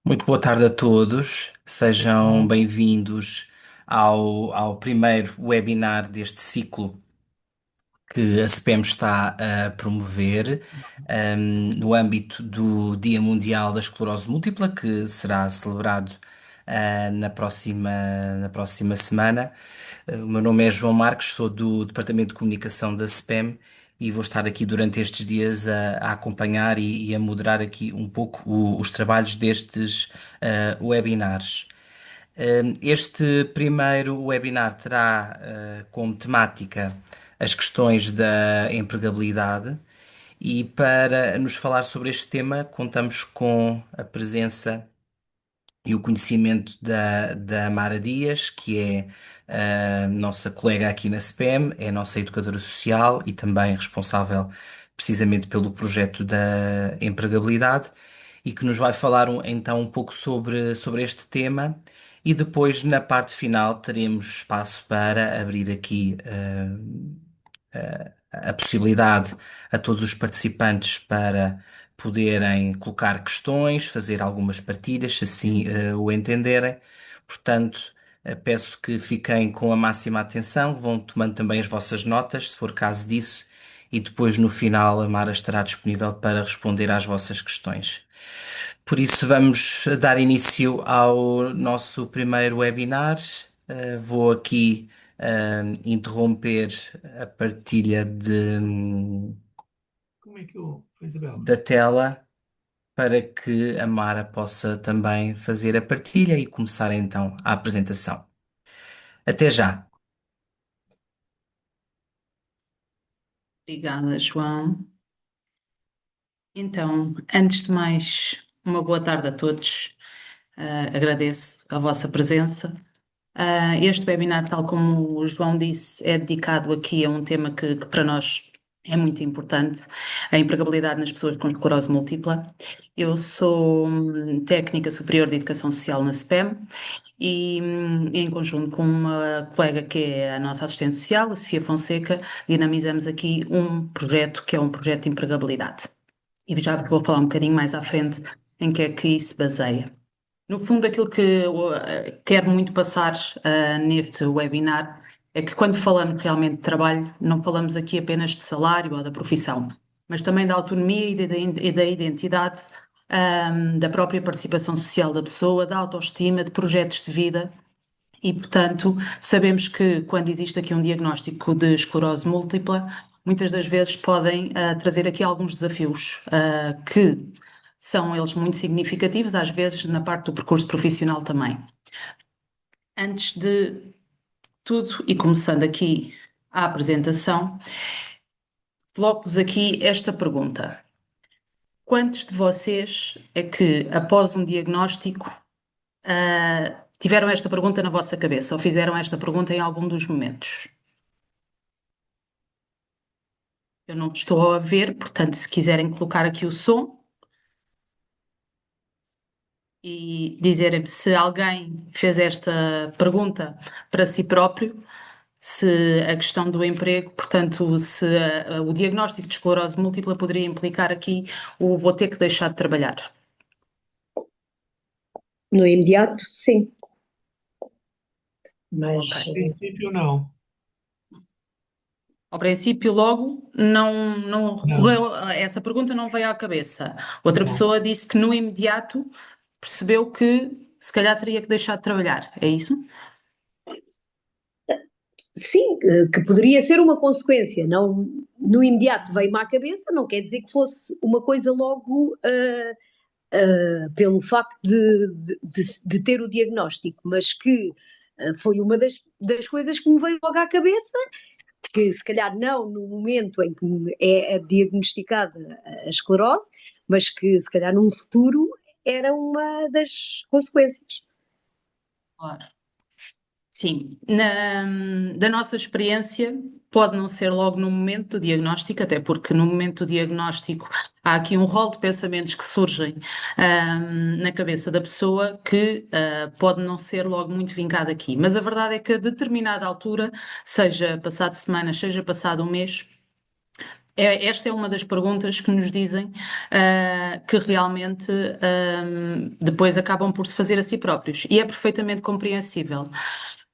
Muito boa tarde a todos, sejam bem-vindos ao primeiro webinar deste ciclo que a CPM está a promover, no âmbito do Dia Mundial da Esclerose Múltipla, que será celebrado, na próxima semana. O meu nome é João Marques, sou do Departamento de Comunicação da CPM e vou estar aqui durante estes dias a acompanhar e a moderar aqui um pouco os trabalhos destes webinars. Este primeiro webinar terá como temática as questões da empregabilidade e para nos falar sobre este tema contamos com a presença e o conhecimento da Mara Dias, que é a nossa colega aqui na CPM, é a nossa educadora social e também responsável precisamente pelo projeto da empregabilidade e que nos vai falar então um pouco sobre este tema. E depois, na parte final, teremos espaço para abrir aqui a possibilidade a todos os participantes para poderem colocar questões, fazer algumas partilhas, se assim o entenderem. Portanto, peço que fiquem com a máxima atenção, vão tomando também as vossas notas, se for caso disso, e depois no final a Mara estará disponível para responder às vossas questões. Por isso, vamos dar início ao nosso primeiro webinar. Vou aqui interromper a partilha Como é que eu. Isabel? da tela para que a Mara possa também fazer a partilha e começar então a apresentação. Até já. Obrigada, João. Então, antes de mais, uma boa tarde a todos. Agradeço a vossa presença. Este webinar, tal como o João disse, é dedicado aqui a um tema que para nós é muito importante, a empregabilidade nas pessoas com esclerose múltipla. Eu sou técnica superior de educação social na SPEM e, em conjunto com uma colega que é a nossa assistente social, a Sofia Fonseca, dinamizamos aqui um projeto que é um projeto de empregabilidade. E já vos vou falar um bocadinho mais à frente em que é que isso se baseia. No fundo, aquilo que eu quero muito passar neste webinar é que quando falamos realmente de trabalho, não falamos aqui apenas de salário ou da profissão, mas também da autonomia e da identidade, da própria participação social da pessoa, da autoestima, de projetos de vida. E, portanto, sabemos que quando existe aqui um diagnóstico de esclerose múltipla, muitas das vezes podem trazer aqui alguns desafios que são eles muito significativos, às vezes na parte do percurso profissional também. Antes de tudo, e começando aqui a apresentação, coloco-vos aqui esta pergunta. Quantos de vocês é que, após um diagnóstico, tiveram esta pergunta na vossa cabeça ou fizeram esta pergunta em algum dos momentos? Eu não estou a ver, portanto, se quiserem colocar aqui o som e dizerem-me se alguém fez esta pergunta para si próprio, se a questão do emprego, portanto, se o diagnóstico de esclerose múltipla poderia implicar aqui o vou ter que deixar de trabalhar. No imediato, sim. Mas Em princípio, não. Ao princípio, logo, não Não, recorreu a essa pergunta, não veio à cabeça. Outra não. pessoa disse que no imediato percebeu que se calhar teria que deixar de trabalhar. É isso? sim, que poderia ser uma consequência, não no imediato veio-me à cabeça, não quer dizer que fosse uma coisa logo pelo facto de ter o diagnóstico, mas que foi uma das coisas que me veio logo à cabeça, que se calhar não no momento em que é diagnosticada a esclerose, mas que se calhar num futuro era uma das consequências. Claro. Sim, da nossa experiência, pode não ser logo no momento do diagnóstico, até porque no momento do diagnóstico há aqui um rol de pensamentos que surgem, na cabeça da pessoa que, pode não ser logo muito vincado aqui. Mas a verdade é que a determinada altura, seja passado semanas, seja passado um mês, Esta é uma das perguntas que nos dizem que realmente depois acabam por se fazer a si próprios. E é perfeitamente compreensível,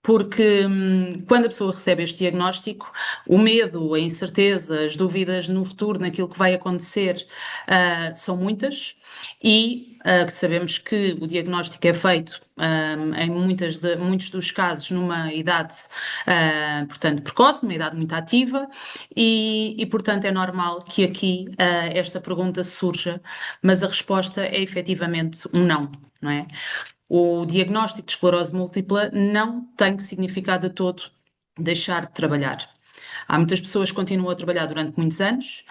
porque quando a pessoa recebe este diagnóstico, o medo, a incerteza, as dúvidas no futuro, naquilo que vai acontecer, são muitas e que sabemos que o diagnóstico é feito em muitos dos casos numa idade, portanto, precoce, numa idade muito ativa, portanto, é normal que aqui esta pergunta surja, mas a resposta é efetivamente um não, não é? O diagnóstico de esclerose múltipla não tem que significar de todo deixar de trabalhar. Há muitas pessoas que continuam a trabalhar durante muitos anos,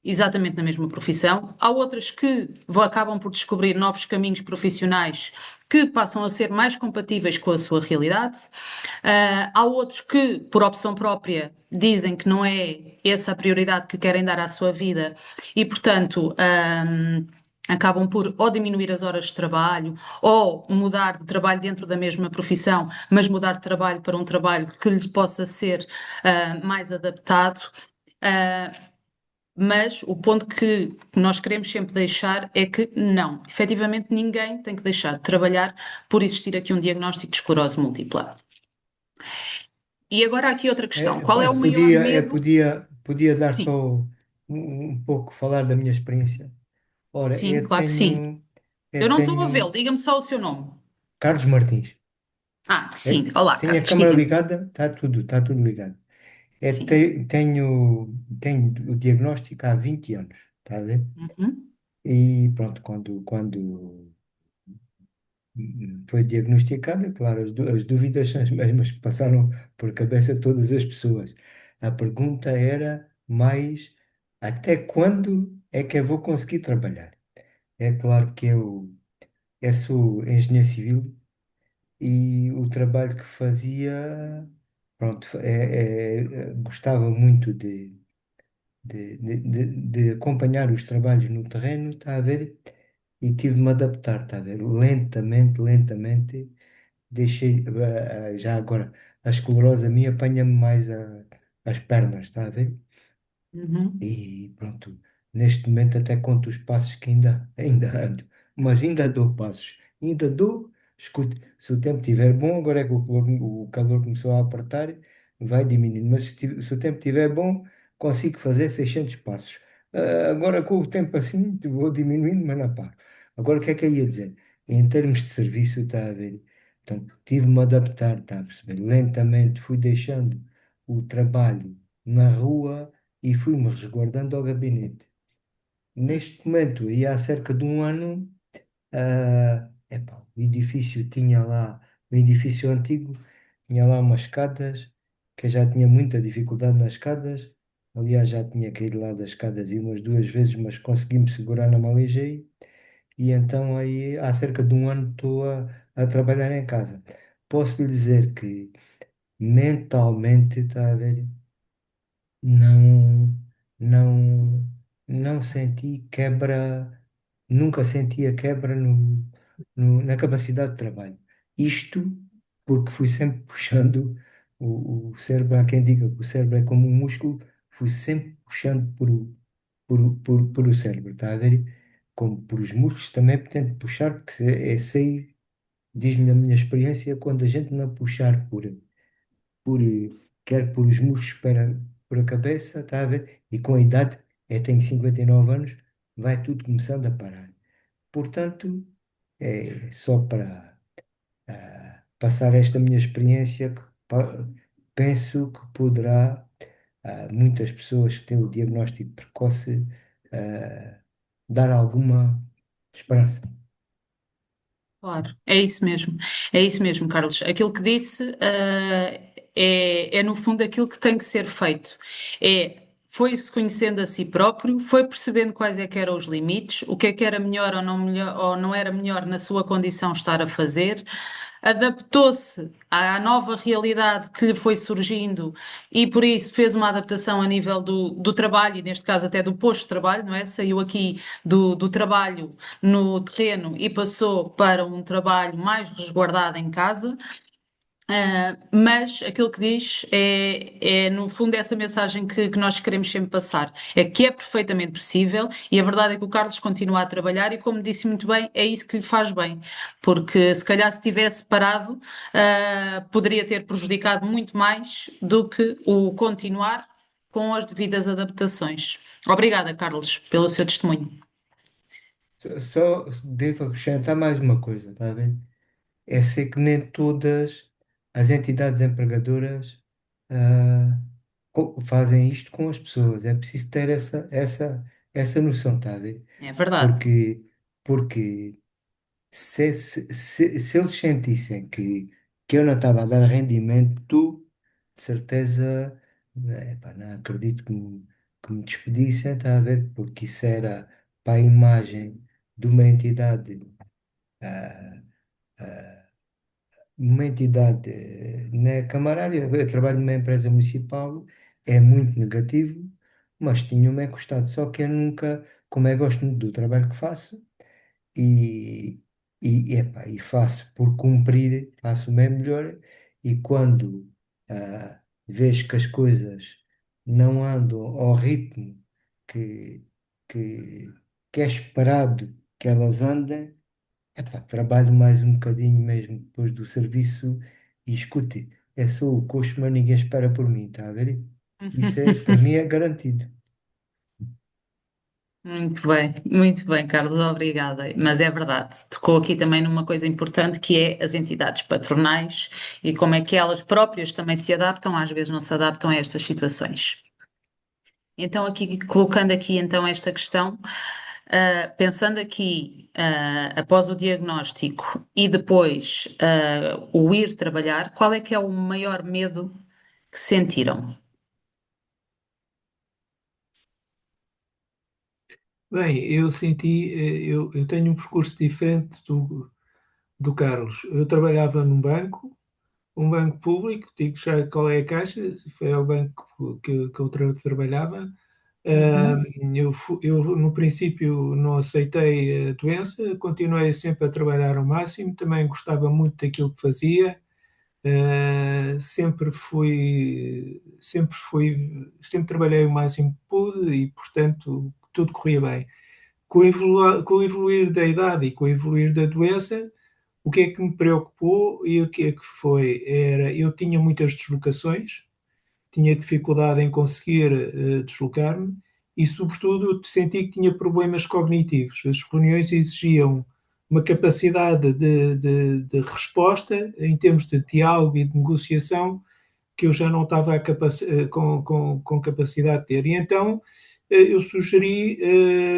exatamente na mesma profissão. Há outras que acabam por descobrir novos caminhos profissionais que passam a ser mais compatíveis com a sua realidade. Há outros que, por opção própria, dizem que não é essa a prioridade que querem dar à sua vida e, portanto, acabam por ou diminuir as horas de trabalho ou mudar de trabalho dentro da mesma profissão, mas mudar de trabalho para um trabalho que lhe possa ser mais adaptado. Mas o ponto que nós queremos sempre deixar é que não, efetivamente ninguém tem que deixar de trabalhar por existir aqui um diagnóstico de esclerose múltipla. E agora há aqui outra questão. Qual é o maior medo? Podia dar Sim, só um pouco, falar da minha experiência. Ora, sim, claro que sim. Eu eu não estou a vê-lo, tenho diga-me só o seu nome. Carlos Martins. Sim, olá, Tenho a Carlos, câmara diga-me. ligada, está tudo ligado. Sim. Tenho o diagnóstico há 20 anos, está a ver? Uhum, E pronto, quando foi diagnosticada, claro, as dúvidas são as mesmas que passaram por cabeça de todas as pessoas. A pergunta era mais até quando é que eu vou conseguir trabalhar? É claro que eu sou engenheiro civil e o trabalho que fazia, pronto, gostava muito de acompanhar os trabalhos no terreno, está a ver? E tive de me adaptar, está a ver? Lentamente, deixei, já agora, a esclerose a mim apanha-me mais as pernas, está a ver? uhum, E pronto, neste momento até conto os passos que ainda ando, mas ainda dou passos, ainda dou, escute, se o tempo estiver bom, agora é que o calor começou a apertar, vai diminuindo, mas se o tempo estiver bom, consigo fazer 600 passos. Agora com o tempo assim, vou diminuindo, mas não paro. Agora o que é que eu ia dizer? Em termos de serviço, está a ver? Portanto, tive-me a adaptar, está a perceber? Lentamente fui deixando o trabalho na rua e fui-me resguardando ao gabinete. Neste momento, e há cerca de um ano, epá, o edifício antigo tinha lá umas escadas, que eu já tinha muita dificuldade nas escadas. Aliás, já tinha caído lá das escadas e umas duas vezes, mas consegui-me segurar na malejei. E então aí há cerca de um ano estou a trabalhar em casa. Posso lhe dizer que mentalmente, está a ver, não, não, não senti quebra, nunca senti a quebra na capacidade de trabalho. Isto porque fui sempre puxando o cérebro, há quem diga que o cérebro é como um músculo, fui sempre puxando por o cérebro, está a ver? Como por os músculos também tento puxar, porque sei, diz-me a minha experiência, quando a gente não puxar por, quer por os músculos para, por a cabeça, está a ver? E com a idade, eu tenho 59 anos, vai tudo começando a parar. Portanto, é só para passar esta minha experiência que penso que poderá, muitas pessoas que têm o diagnóstico precoce, ah, dar alguma esperança. claro, é isso mesmo, Carlos. Aquilo que disse, é no fundo aquilo que tem que ser feito. Foi-se conhecendo a si próprio, foi percebendo quais é que eram os limites, o que é que era melhor ou não era melhor na sua condição estar a fazer, adaptou-se à nova realidade que lhe foi surgindo e por isso fez uma adaptação a nível do trabalho, e neste caso até do posto de trabalho, não é? Saiu aqui do trabalho no terreno e passou para um trabalho mais resguardado em casa. Mas aquilo que diz no fundo, essa mensagem que nós queremos sempre passar. É que é perfeitamente possível e a verdade é que o Carlos continua a trabalhar e, como disse muito bem, é isso que lhe faz bem. Porque se calhar se tivesse parado, poderia ter prejudicado muito mais do que o continuar com as devidas adaptações. Obrigada, Carlos, pelo seu testemunho. Só devo acrescentar mais uma coisa, está a ver? É ser que nem todas as entidades empregadoras ah, fazem isto com as pessoas. É preciso ter essa noção, está a ver? É verdade. Porque, porque se eles sentissem que eu não estava a dar rendimento, de certeza, epá, não acredito que me despedissem, está a ver? Porque isso era para a imagem de ah, ah, uma entidade na camarária. Eu trabalho numa empresa municipal, é muito negativo, mas tinha-me custado. Só que eu nunca, como eu gosto muito do trabalho que faço, e, epá, e faço por cumprir, faço o meu melhor, e quando vejo que as coisas não andam ao ritmo que, que, que é esperado que elas andem, epá, trabalho mais um bocadinho mesmo depois do serviço e escute, é só o coxo, mas ninguém espera por mim, está a ver? Isso é, para mim é garantido. Muito bem, Carlos, obrigada. Mas é verdade, tocou aqui também numa coisa importante que é as entidades patronais e como é que elas próprias também se adaptam, às vezes não se adaptam a estas situações. Então, aqui colocando aqui então esta questão, pensando aqui após o diagnóstico e depois o ir trabalhar, qual é que é o maior medo que sentiram? Bem, eu senti, eu tenho um percurso diferente do Carlos. Eu trabalhava num banco, um banco público, digo já qual é a caixa, foi o banco que eu trabalhava. Uhum. Eu, no princípio, não aceitei a doença, continuei sempre a trabalhar ao máximo, também gostava muito daquilo que fazia. Sempre trabalhei o máximo que pude e, portanto, tudo corria bem. Com o evoluir da idade e com o evoluir da doença, o que é que me preocupou e o que é que foi? Eu tinha muitas deslocações, tinha dificuldade em conseguir deslocar-me e, sobretudo, senti que tinha problemas cognitivos. As reuniões exigiam uma capacidade de resposta em termos de diálogo e de negociação que eu já não estava com capacidade de ter. E então eu sugeri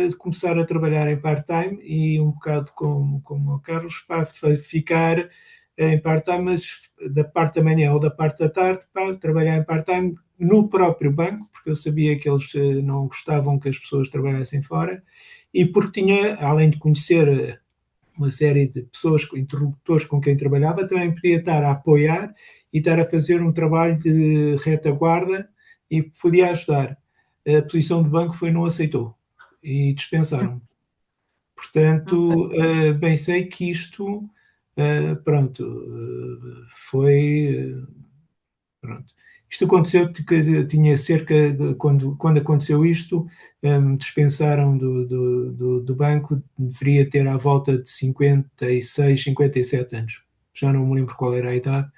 de começar a trabalhar em part-time e um bocado como o Carlos, para ficar em part-time, mas da parte da manhã ou da parte da tarde, para trabalhar em part-time no próprio banco, porque eu sabia que eles não gostavam que as pessoas trabalhassem fora, e porque tinha, além de conhecer uma série de pessoas, interlocutores com quem trabalhava, também podia estar a apoiar e estar a fazer um trabalho de retaguarda e podia ajudar. A posição do banco foi não aceitou e dispensaram-me. Ok. Portanto, bem sei que isto, pronto, foi, pronto. Isto aconteceu, que eu tinha cerca de, quando aconteceu isto, me dispensaram do banco, deveria ter à volta de 56, 57 anos. Já não me lembro qual era a idade,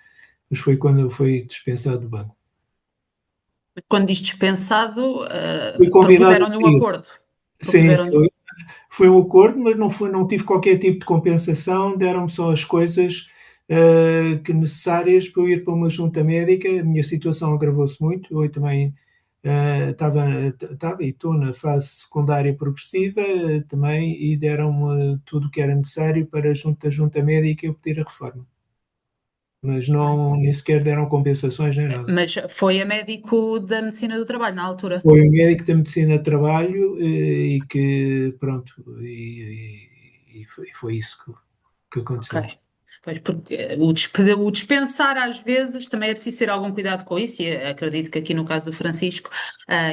mas foi quando eu fui dispensado do banco. Quando diz dispensado, Fui convidado a propuseram-lhe um sair. acordo. Sim, Propuseram-lhe. foi um acordo, mas não tive qualquer tipo de compensação, deram-me só as coisas que necessárias para eu ir para uma junta médica. A minha situação agravou-se muito, eu também estava e estou na fase secundária progressiva também, e deram-me tudo o que era necessário para junto da junta médica eu pedir a reforma. Mas não, nem sequer deram compensações nem nada. Mas foi a médico da medicina do trabalho na altura. Foi um médico da medicina de trabalho e que, pronto, e foi isso que Ok. aconteceu. Pois, porque o dispensar às vezes também é preciso ter algum cuidado com isso, e acredito que aqui no caso do Francisco,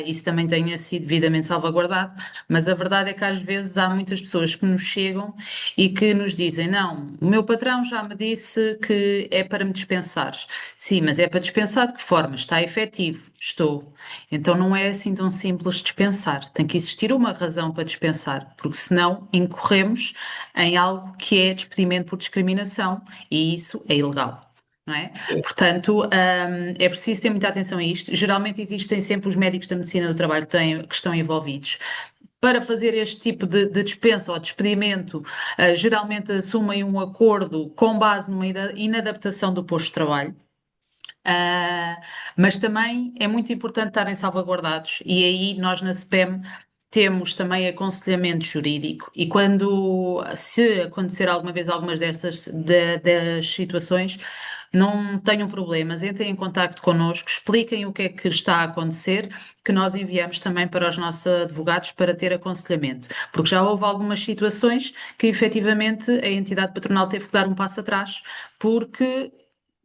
isso também tenha sido devidamente salvaguardado, mas a verdade é que às vezes há muitas pessoas que nos chegam e que nos dizem: não, o meu patrão já me disse que é para me dispensar. Sim, mas é para dispensar de que forma? Está efetivo? Estou. Então não é assim tão simples dispensar. Tem que existir uma razão para dispensar, porque senão incorremos em algo que é despedimento por discriminação e isso é ilegal. Não é? Portanto, é preciso ter muita atenção a isto. Geralmente existem sempre os médicos da medicina do trabalho que estão envolvidos. Para fazer este tipo de dispensa ou despedimento, geralmente assumem um acordo com base numa inadaptação do posto de trabalho. Uh, mas também é muito importante estarem salvaguardados, e aí nós na SPEM temos também aconselhamento jurídico, e quando, se acontecer alguma vez algumas das situações, não tenham problemas, entrem em contacto connosco, expliquem o que é que está a acontecer, que nós enviamos também para os nossos advogados para ter aconselhamento, porque já houve algumas situações que efetivamente a entidade patronal teve que dar um passo atrás, porque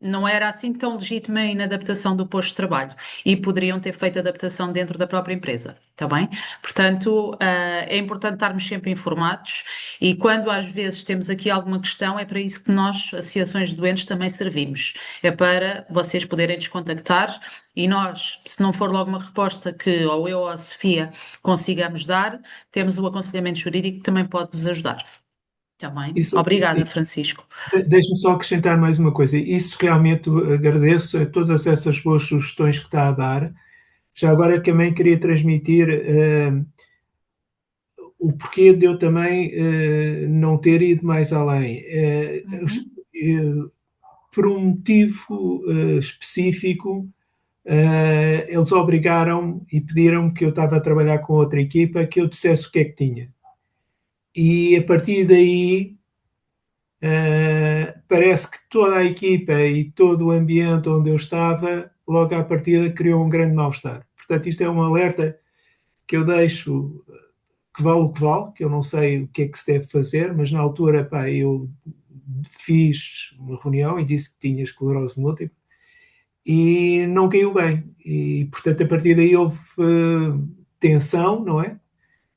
não era assim tão legítima a inadaptação do posto de trabalho e poderiam ter feito adaptação dentro da própria empresa, está bem? Portanto, é importante estarmos sempre informados, e quando às vezes temos aqui alguma questão, é para isso que nós, associações de doentes, também servimos. É para vocês poderem nos contactar e nós, se não for logo uma resposta que ou eu ou a Sofia consigamos dar, temos o aconselhamento jurídico que também pode nos ajudar. Está bem? Isso, Obrigada, Francisco. deixe-me só acrescentar mais uma coisa. Isso realmente agradeço a todas essas boas sugestões que está a dar. Já agora também queria transmitir o porquê de eu também não ter ido mais além. Por um motivo específico, eles obrigaram e pediram-me que eu estava a trabalhar com outra equipa, que eu dissesse o que é que tinha. E a partir daí, parece que toda a equipa e todo o ambiente onde eu estava, logo à partida, criou um grande mal-estar. Portanto, isto é um alerta que eu deixo, que vale o que vale, que eu não sei o que é que se deve fazer, mas na altura, pá, eu fiz uma reunião e disse que tinha esclerose múltipla e não caiu bem. E, portanto, a partir daí houve tensão, não é?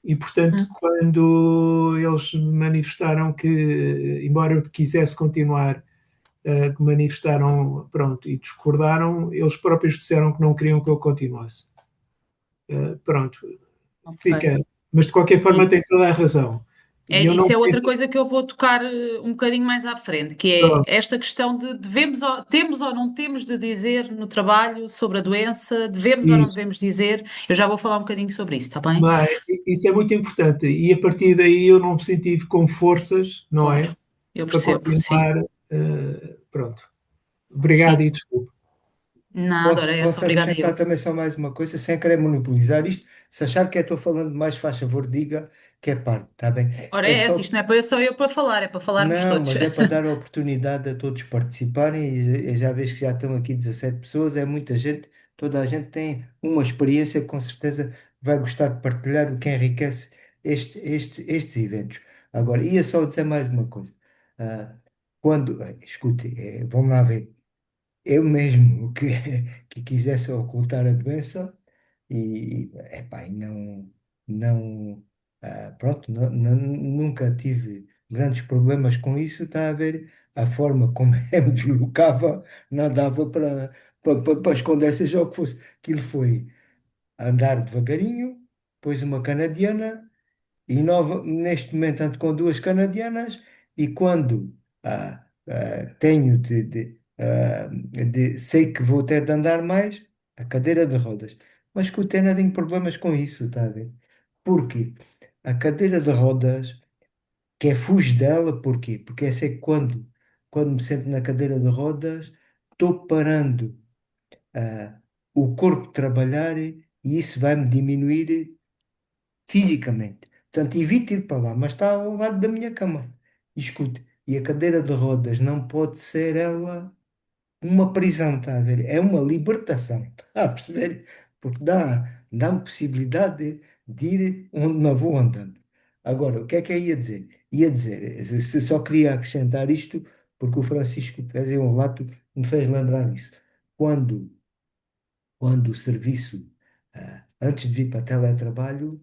E, portanto, quando eles manifestaram que, embora eu quisesse continuar, que manifestaram, pronto, e discordaram, eles próprios disseram que não queriam que eu continuasse. Pronto, Ok. fica. Mas, de qualquer forma, Sim. tem toda a razão. E eu não Isso é outra sei. coisa que eu vou tocar um bocadinho mais à frente, que é Pronto, esta questão de temos ou não temos de dizer no trabalho sobre a doença, devemos ou não isso. devemos dizer. Eu já vou falar um bocadinho sobre isso, está bem? Mas isso é muito importante. E a partir daí eu não me senti com forças, não é? Claro, eu Para percebo, sim, continuar. Pronto. Obrigado sim. e desculpe. Nada, Posso, ora essa, Posso obrigada acrescentar eu. também só mais uma coisa, sem querer monopolizar isto. Se achar que eu estou falando mais, faz favor, diga que é parte, está bem? Ora É é essa, só. isto não é para só eu para falar, é para falarmos Não, todos. mas é para dar a oportunidade a todos participarem e já vês que já estão aqui 17 pessoas, é muita gente, toda a gente tem uma experiência que com certeza vai gostar de partilhar, o que enriquece estes eventos. Agora, ia só dizer mais uma coisa. Ah, escute, vamos lá ver. Eu mesmo que quisesse ocultar a doença epá, e não, pronto, nunca tive grandes problemas com isso, está a ver a forma como eu me deslocava, não dava para esconder seja o que fosse. Aquilo foi andar devagarinho, depois uma canadiana, e neste momento ando com duas canadianas e quando tenho sei que vou ter de andar mais, a cadeira de rodas. Mas que eu tenho nada de problemas com isso, está a ver? Porque a cadeira de rodas, que é fujo dela, porquê? Porque essa é que quando me sento na cadeira de rodas, estou parando o corpo de trabalhar e isso vai-me diminuir fisicamente. Portanto, evite ir para lá, mas está ao lado da minha cama. E escute, e a cadeira de rodas não pode ser ela uma prisão, está a ver? É uma libertação, está a perceber? Porque dá-me possibilidade de ir onde não vou andando. Agora, o que é que eu ia dizer? Ia dizer, se só queria acrescentar isto, porque o Francisco fazia um relato que me fez lembrar isso. Quando, quando o serviço, antes de vir para teletrabalho,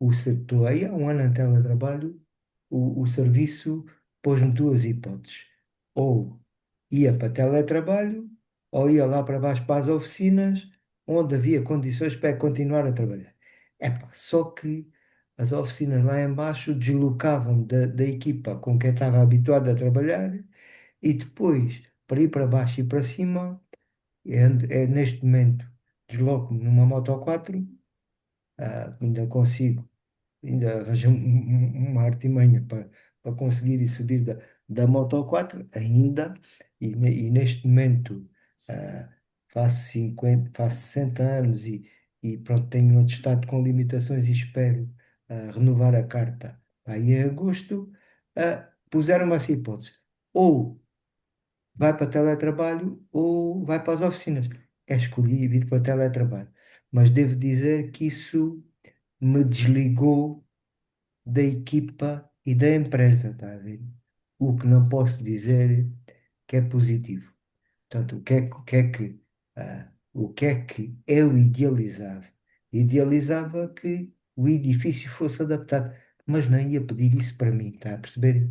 estou aí há um ano em teletrabalho, o serviço pôs-me duas hipóteses. Ou ia para teletrabalho, ou ia lá para baixo para as oficinas, onde havia condições para continuar a trabalhar. Epá, só que as oficinas lá embaixo deslocavam da equipa com quem estava habituado a trabalhar e depois, para ir para baixo e para cima, neste momento, desloco-me numa Moto 4, ainda consigo, ainda arranjei uma artimanha para conseguir ir subir da Moto 4, ainda, e neste momento ah, faço 60 anos e pronto, tenho um atestado com limitações e espero renovar a carta aí em agosto. Puseram-me essa hipótese. Ou vai para teletrabalho ou vai para as oficinas. Escolhi vir para teletrabalho. Mas devo dizer que isso me desligou da equipa e da empresa, está a ver? O que não posso dizer que é positivo. Portanto, o que é que eu idealizava? Idealizava que o edifício fosse adaptado, mas não ia pedir isso para mim, está a perceber?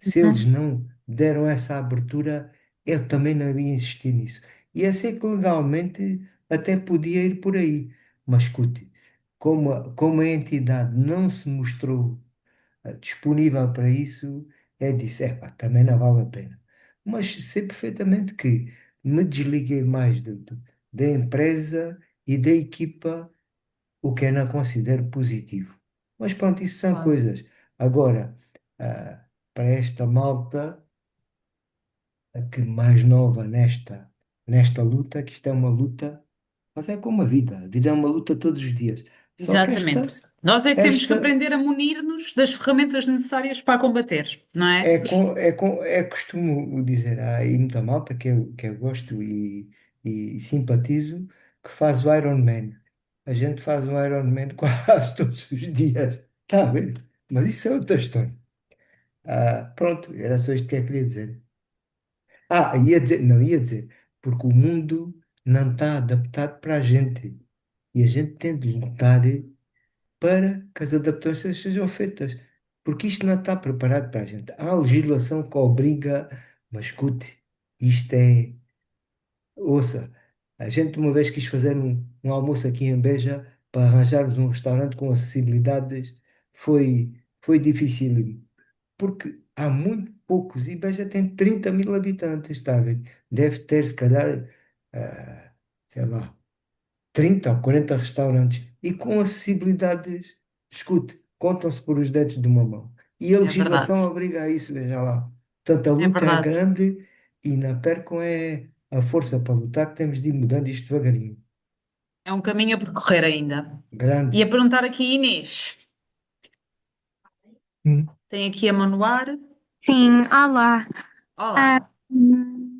Se eles Uhum. não deram essa abertura, eu também não ia insistir nisso. E eu sei que legalmente até podia ir por aí, mas escute, como a entidade não se mostrou disponível para isso, eu disse, epá, também não vale a pena. Mas sei perfeitamente que me desliguei mais da empresa e da equipa, o que eu não considero positivo. Mas pronto, isso são Claro. coisas. Agora, ah, para esta malta, a que mais nova nesta luta, que isto é uma luta, mas é como a vida é uma luta todos os dias. Só que Exatamente. Nós é que temos que esta aprender a munir-nos das ferramentas necessárias para a combater, não é? costumo dizer, há aí muita malta que eu gosto e simpatizo, que faz o Iron Man. A gente faz o Iron Man quase todos os dias, está a ver? Mas isso é outra história. Pronto, era só isto que eu queria dizer. Ia dizer, não ia dizer, porque o mundo não está adaptado para a gente. E a gente tem de lutar para que as adaptações sejam feitas. Porque isto não está preparado para a gente. Há legislação que obriga, mas escute, isto é. Ouça, a gente uma vez quis fazer um almoço aqui em Beja para arranjarmos um restaurante com acessibilidades, foi difícil porque há muito poucos, e Beja tem 30.000 habitantes, está a ver? Deve ter, se calhar, sei lá, 30 ou 40 restaurantes, e com acessibilidades, escute, contam-se por os dedos de uma mão. E a É verdade. legislação obriga a isso, veja lá. Portanto, a É luta é verdade. grande e não percam é a força para lutar, que temos de ir mudando isto devagarinho. É um caminho a percorrer ainda. E a Grande. perguntar aqui, Inês, Hum. tem aqui a manuar. Sim, olá. Ah, Olá. hum,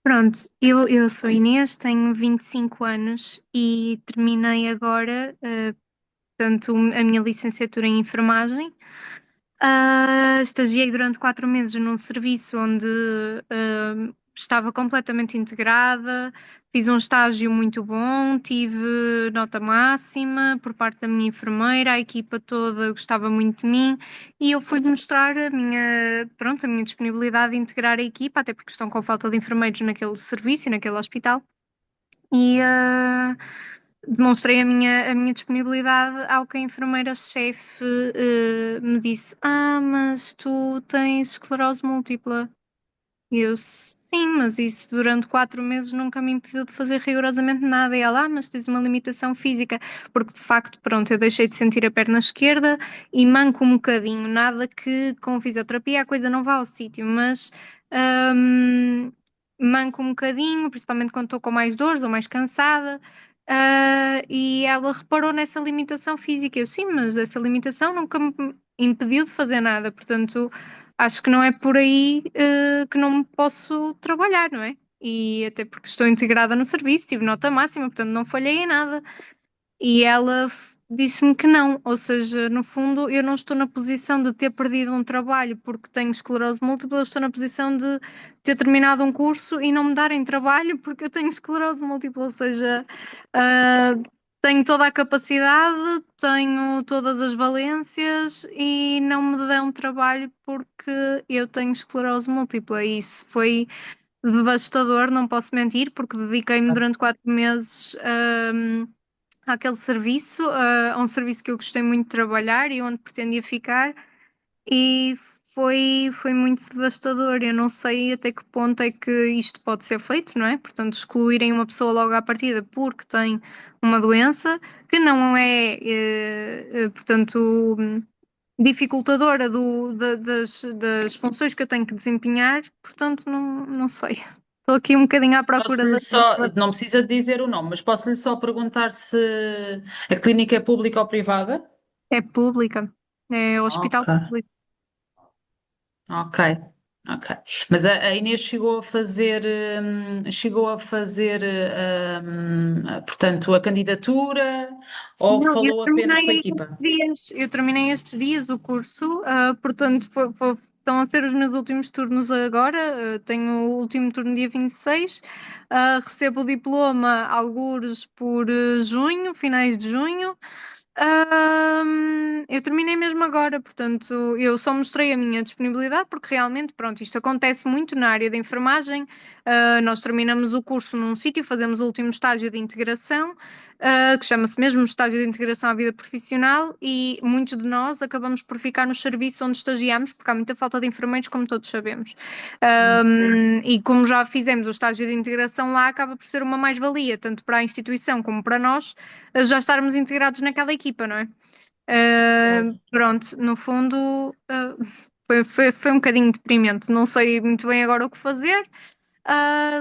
pronto, eu sou Inês, tenho 25 anos e terminei agora, portanto, a minha licenciatura em enfermagem. Estagiei durante 4 meses num serviço onde estava completamente integrada, fiz um estágio muito bom, tive nota máxima por parte da minha enfermeira, a equipa toda gostava muito de mim e eu fui mostrar pronto, a minha disponibilidade de integrar a equipa, até porque estão com falta de enfermeiros naquele serviço e naquele hospital. E demonstrei a minha disponibilidade ao que a enfermeira-chefe me disse: mas tu tens esclerose múltipla. E eu, sim, mas isso durante 4 meses nunca me impediu de fazer rigorosamente nada. E ela, mas tens uma limitação física, porque de facto, pronto, eu deixei de sentir a perna esquerda e manco um bocadinho, nada que com fisioterapia a coisa não vá ao sítio, mas hum, manco um bocadinho, principalmente quando estou com mais dores ou mais cansada. E ela reparou nessa limitação física. Eu, sim, mas essa limitação nunca me impediu de fazer nada, portanto acho que não é por aí que não posso trabalhar, não é? E até porque estou integrada no serviço, tive nota máxima, portanto não falhei em nada. E ela disse-me que não, ou seja, no fundo eu não estou na posição de ter perdido um trabalho porque tenho esclerose múltipla, eu estou na posição de ter terminado um curso e não me darem trabalho porque eu tenho esclerose múltipla, ou seja, tenho toda a capacidade, tenho todas as valências e não me dão trabalho porque eu tenho esclerose múltipla e isso foi devastador, não posso mentir, porque dediquei-me durante 4 meses àquele serviço, a um serviço que eu gostei muito de trabalhar e onde pretendia ficar, e foi muito devastador. Eu não sei até que ponto é que isto pode ser feito, não é? Portanto, excluírem uma pessoa logo à partida porque tem uma doença que não é, portanto, dificultadora das funções que eu tenho que desempenhar, portanto, não sei. Estou aqui um bocadinho à procura Posso-lhe só, não precisa de dizer o nome, mas posso-lhe só perguntar se a clínica é pública ou privada? É pública, é hospital Ok. público. Ok, ok. Mas a Inês portanto, a candidatura ou Não, falou apenas com a equipa? eu terminei estes dias o curso, portanto, estão a ser os meus últimos turnos agora. Tenho o último turno dia 26, recebo o diploma algures por junho, finais de junho. Eu terminei mesmo agora, portanto, eu só mostrei a minha disponibilidade porque realmente, pronto, isto acontece muito na área da enfermagem. Nós terminamos o curso num sítio, fazemos o último estágio de integração, que chama-se mesmo estágio de integração à vida profissional, e muitos de nós acabamos por ficar nos serviços onde estagiamos, porque há muita falta de enfermeiros, como todos sabemos. E como já fizemos o estágio de integração lá, acaba por ser uma mais-valia, tanto para a instituição como para nós, já estarmos integrados naquela equipa, não é? Pronto, no fundo, foi um bocadinho deprimente. Não sei muito bem agora o que fazer.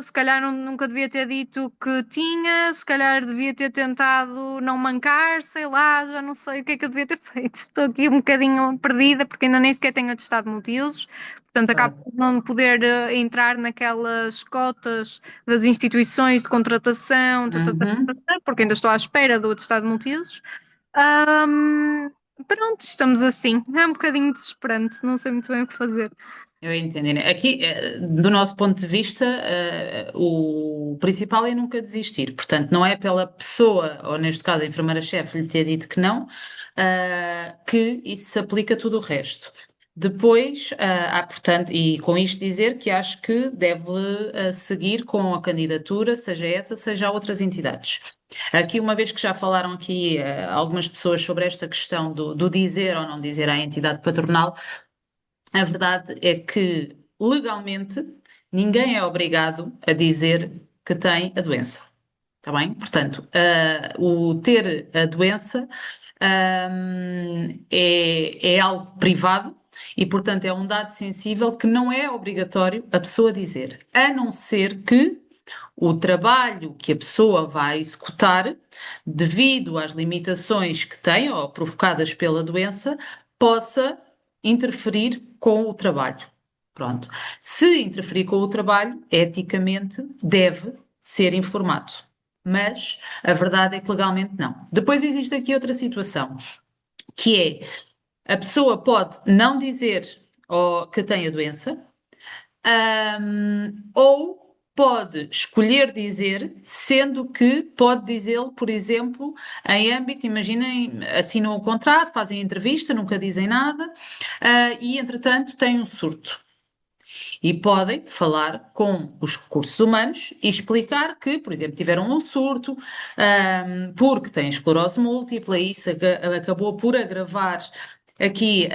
Se calhar nunca devia ter dito que tinha, se calhar devia ter tentado não mancar, sei lá, já não sei o que é que eu devia ter feito. Estou aqui um bocadinho perdida porque ainda nem sequer tenho atestado multiusos, portanto acabo por não poder entrar naquelas cotas das instituições de contratação, porque ainda estou à espera do atestado multiusos. Pronto, estamos assim. É um bocadinho desesperante, não sei muito bem o que fazer. Eu entendo. Aqui, do nosso ponto de vista, o principal é nunca desistir. Portanto, não é pela pessoa, ou neste caso a enfermeira-chefe, lhe ter dito que não, que isso se aplica a tudo o resto. Depois, portanto, e com isto dizer que acho que deve seguir com a candidatura, seja essa, seja a outras entidades. Aqui, uma vez que já falaram aqui algumas pessoas sobre esta questão do dizer ou não dizer à entidade patronal, a verdade é que, legalmente, ninguém é obrigado a dizer que tem a doença. Está bem? Portanto, o ter a doença é algo privado e, portanto, é um dado sensível que não é obrigatório a pessoa dizer, a não ser que o trabalho que a pessoa vai executar, devido às limitações que tem ou provocadas pela doença, possa interferir com o trabalho. Pronto. Se interferir com o trabalho, eticamente deve ser informado. Mas a verdade é que legalmente não. Depois existe aqui outra situação, que é a pessoa pode não dizer que tem a doença, ou pode escolher dizer, sendo que pode dizê-lo, por exemplo, em âmbito, imaginem, assinam o contrato, fazem a entrevista, nunca dizem nada, e entretanto têm um surto. E podem falar com os recursos humanos e explicar que, por exemplo, tiveram um surto, porque têm esclerose múltipla e isso acabou por agravar aqui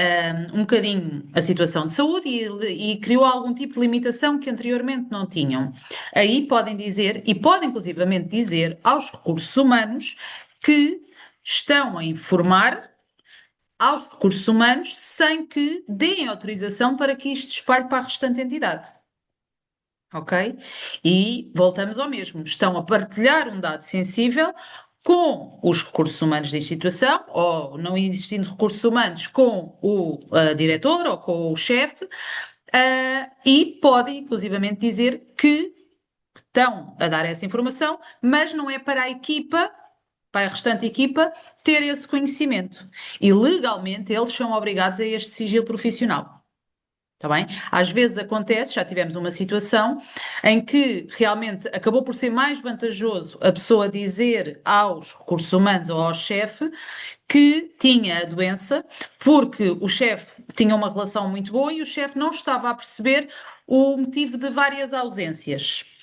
um bocadinho a situação de saúde e criou algum tipo de limitação que anteriormente não tinham. Aí podem dizer, e podem inclusivamente dizer aos recursos humanos que estão a informar aos recursos humanos sem que deem autorização para que isto espalhe para a restante entidade. Ok? E voltamos ao mesmo. Estão a partilhar um dado sensível com os recursos humanos da instituição, ou não existindo recursos humanos, com o diretor ou com o chefe, e podem inclusivamente dizer que estão a dar essa informação, mas não é para a equipa, para a restante equipa ter esse conhecimento. E legalmente eles são obrigados a este sigilo profissional. Está bem? Às vezes acontece, já tivemos uma situação em que realmente acabou por ser mais vantajoso a pessoa dizer aos recursos humanos ou ao chefe que tinha a doença, porque o chefe tinha uma relação muito boa e o chefe não estava a perceber o motivo de várias ausências.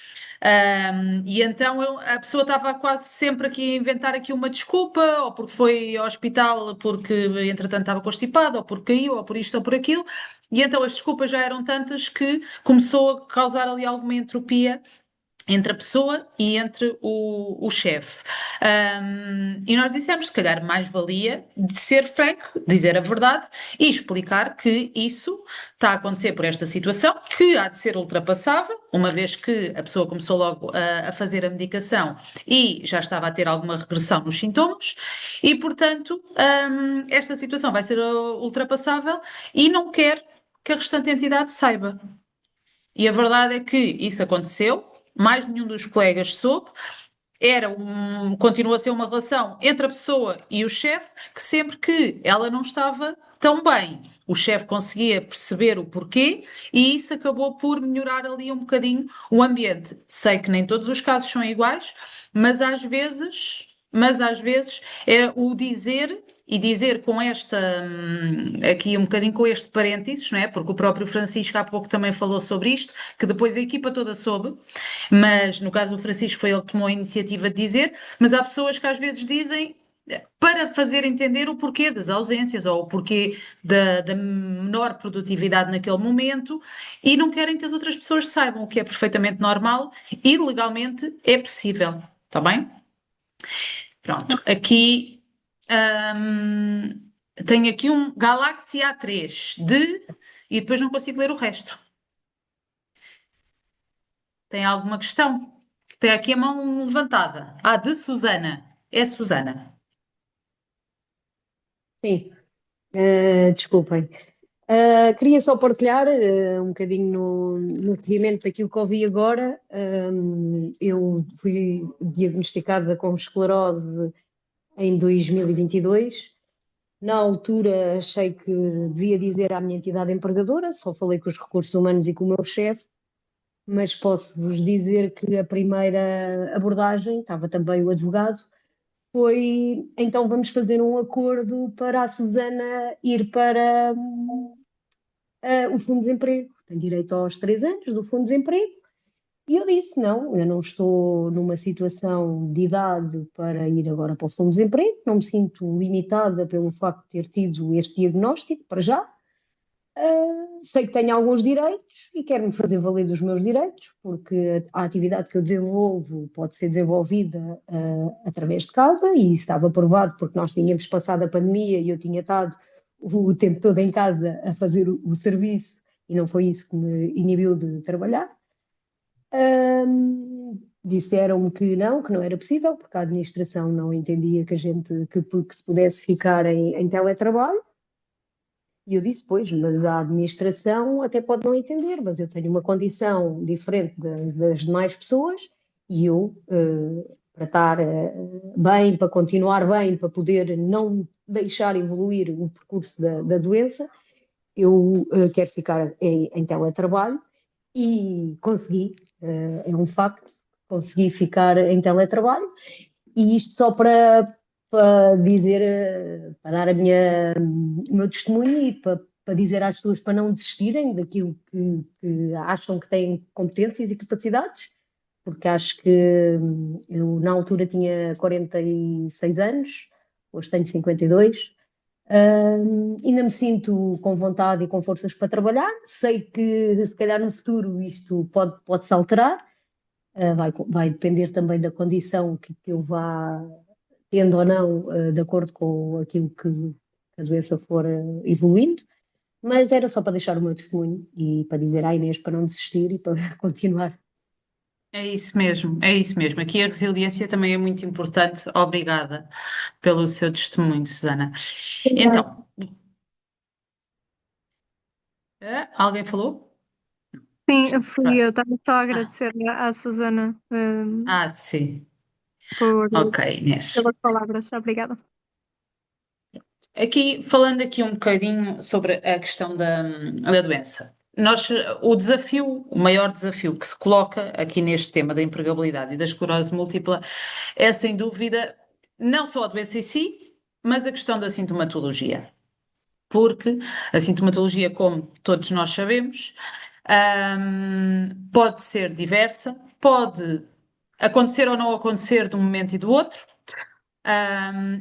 E então a pessoa estava quase sempre aqui a inventar aqui uma desculpa, ou porque foi ao hospital porque entretanto estava constipada, ou porque caiu, ou por isto ou por aquilo, e então as desculpas já eram tantas que começou a causar ali alguma entropia entre a pessoa e entre o chefe. E nós dissemos, se calhar, mais valia de ser franco, dizer a verdade e explicar que isso está a acontecer por esta situação, que há de ser ultrapassável, uma vez que a pessoa começou logo a fazer a medicação e já estava a ter alguma regressão nos sintomas, e, portanto, esta situação vai ser ultrapassável e não quer que a restante entidade saiba. E a verdade é que isso aconteceu, mais nenhum dos colegas soube, continua a ser uma relação entre a pessoa e o chefe, que sempre que ela não estava tão bem, o chefe conseguia perceber o porquê e isso acabou por melhorar ali um bocadinho o ambiente. Sei que nem todos os casos são iguais, mas às vezes é o dizer e dizer com esta, aqui um bocadinho com este parênteses, não é? Porque o próprio Francisco há pouco também falou sobre isto, que depois a equipa toda soube, mas no caso do Francisco foi ele que tomou a iniciativa de dizer, mas há pessoas que às vezes dizem para fazer entender o porquê das ausências ou o porquê da menor produtividade naquele momento e não querem que as outras pessoas saibam, o que é perfeitamente normal e legalmente é possível, está bem? Pronto, aqui tenho aqui um Galaxy A3 e depois não consigo ler o resto. Tem alguma questão? Tem aqui a mão levantada. De Susana. É Susana. Sim, desculpem. Queria só partilhar um bocadinho no seguimento daquilo que ouvi agora. Eu fui diagnosticada com esclerose em 2022. Na altura achei que devia dizer à minha entidade empregadora, só falei com os recursos humanos e com o meu chefe, mas posso-vos dizer que a primeira abordagem, estava também o advogado, foi então vamos fazer um acordo para a Susana ir para o Fundo de Desemprego. Tem direito aos 3 anos do Fundo de Desemprego. E eu disse: não, eu não estou numa situação de idade para ir agora para o Fundo de Desemprego, não me sinto limitada pelo facto de ter tido este diagnóstico, para já. Sei que tenho alguns direitos e quero-me fazer valer dos meus direitos, porque a atividade que eu desenvolvo pode ser desenvolvida através de casa, e isso estava provado porque nós tínhamos passado a pandemia e eu tinha estado o tempo todo em casa a fazer o serviço e não foi isso que me inibiu de trabalhar. Disseram-me que não era possível, porque a administração não entendia que se pudesse ficar em teletrabalho. E eu disse: pois, mas a administração até pode não entender, mas eu tenho uma condição diferente das demais pessoas e eu, para estar bem, para continuar bem, para poder não deixar evoluir o percurso da doença, eu quero ficar em teletrabalho e consegui, é um facto, consegui ficar em teletrabalho e isto só para dizer, para dar o meu testemunho e para dizer às pessoas para não desistirem daquilo que acham que têm competências e capacidades, porque acho que eu na altura tinha 46 anos, hoje tenho 52. Ainda me sinto com vontade e com forças para trabalhar. Sei que se calhar no futuro isto pode-se alterar, vai depender também da condição que eu vá tendo ou não, de acordo com aquilo que a doença for evoluindo, mas era só para deixar o meu testemunho e para dizer à Inês para não desistir e para continuar. É isso mesmo, é isso mesmo. Aqui a resiliência também é muito importante. Obrigada pelo seu testemunho, Susana. Então, alguém falou? Sim, fui Pronto. eu, estava só a agradecer à Susana. Sim. Ok, Inês. pelas palavras. Obrigada. Aqui, falando aqui um bocadinho sobre a questão da doença. O maior desafio que se coloca aqui neste tema da empregabilidade e da esclerose múltipla é, sem dúvida, não só a doença em si, mas a questão da sintomatologia. Porque a sintomatologia, como todos nós sabemos, pode ser diversa, pode acontecer ou não acontecer de um momento e do outro.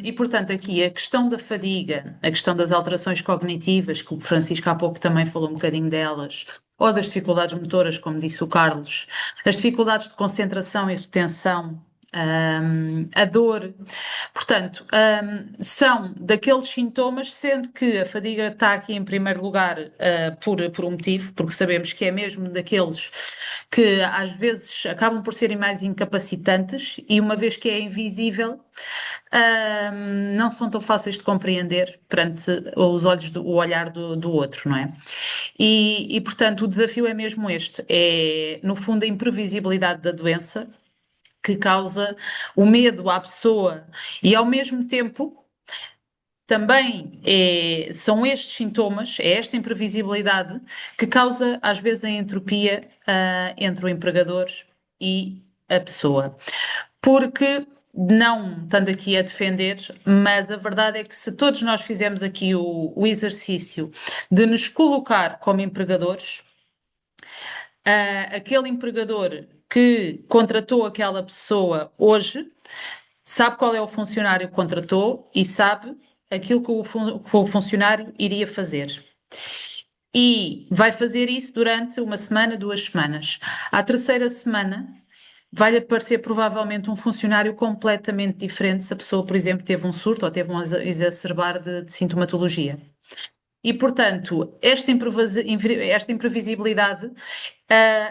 E, portanto, aqui a questão da fadiga, a questão das alterações cognitivas, que o Francisco há pouco também falou um bocadinho delas, ou das dificuldades motoras, como disse o Carlos, as dificuldades de concentração e retenção, a dor. Portanto, são daqueles sintomas, sendo que a fadiga está aqui em primeiro lugar, por um motivo, porque sabemos que é mesmo daqueles que às vezes acabam por serem mais incapacitantes e uma vez que é invisível, não são tão fáceis de compreender perante os olhos o olhar do outro, não é? E, portanto, o desafio é mesmo este, é, no fundo, a imprevisibilidade da doença que causa o medo à pessoa e, ao mesmo tempo, também são estes sintomas, é esta imprevisibilidade que causa, às vezes, a entropia entre o empregador e a pessoa. Porque, não estando aqui a defender, mas a verdade é que se todos nós fizermos aqui o exercício de nos colocar como empregadores, aquele empregador que contratou aquela pessoa hoje sabe qual é o funcionário que contratou e sabe aquilo que o funcionário iria fazer. E vai fazer isso durante uma semana, 2 semanas. À terceira semana, vai aparecer provavelmente um funcionário completamente diferente se a pessoa, por exemplo, teve um surto ou teve um exacerbar de sintomatologia. E, portanto, esta imprevisibilidade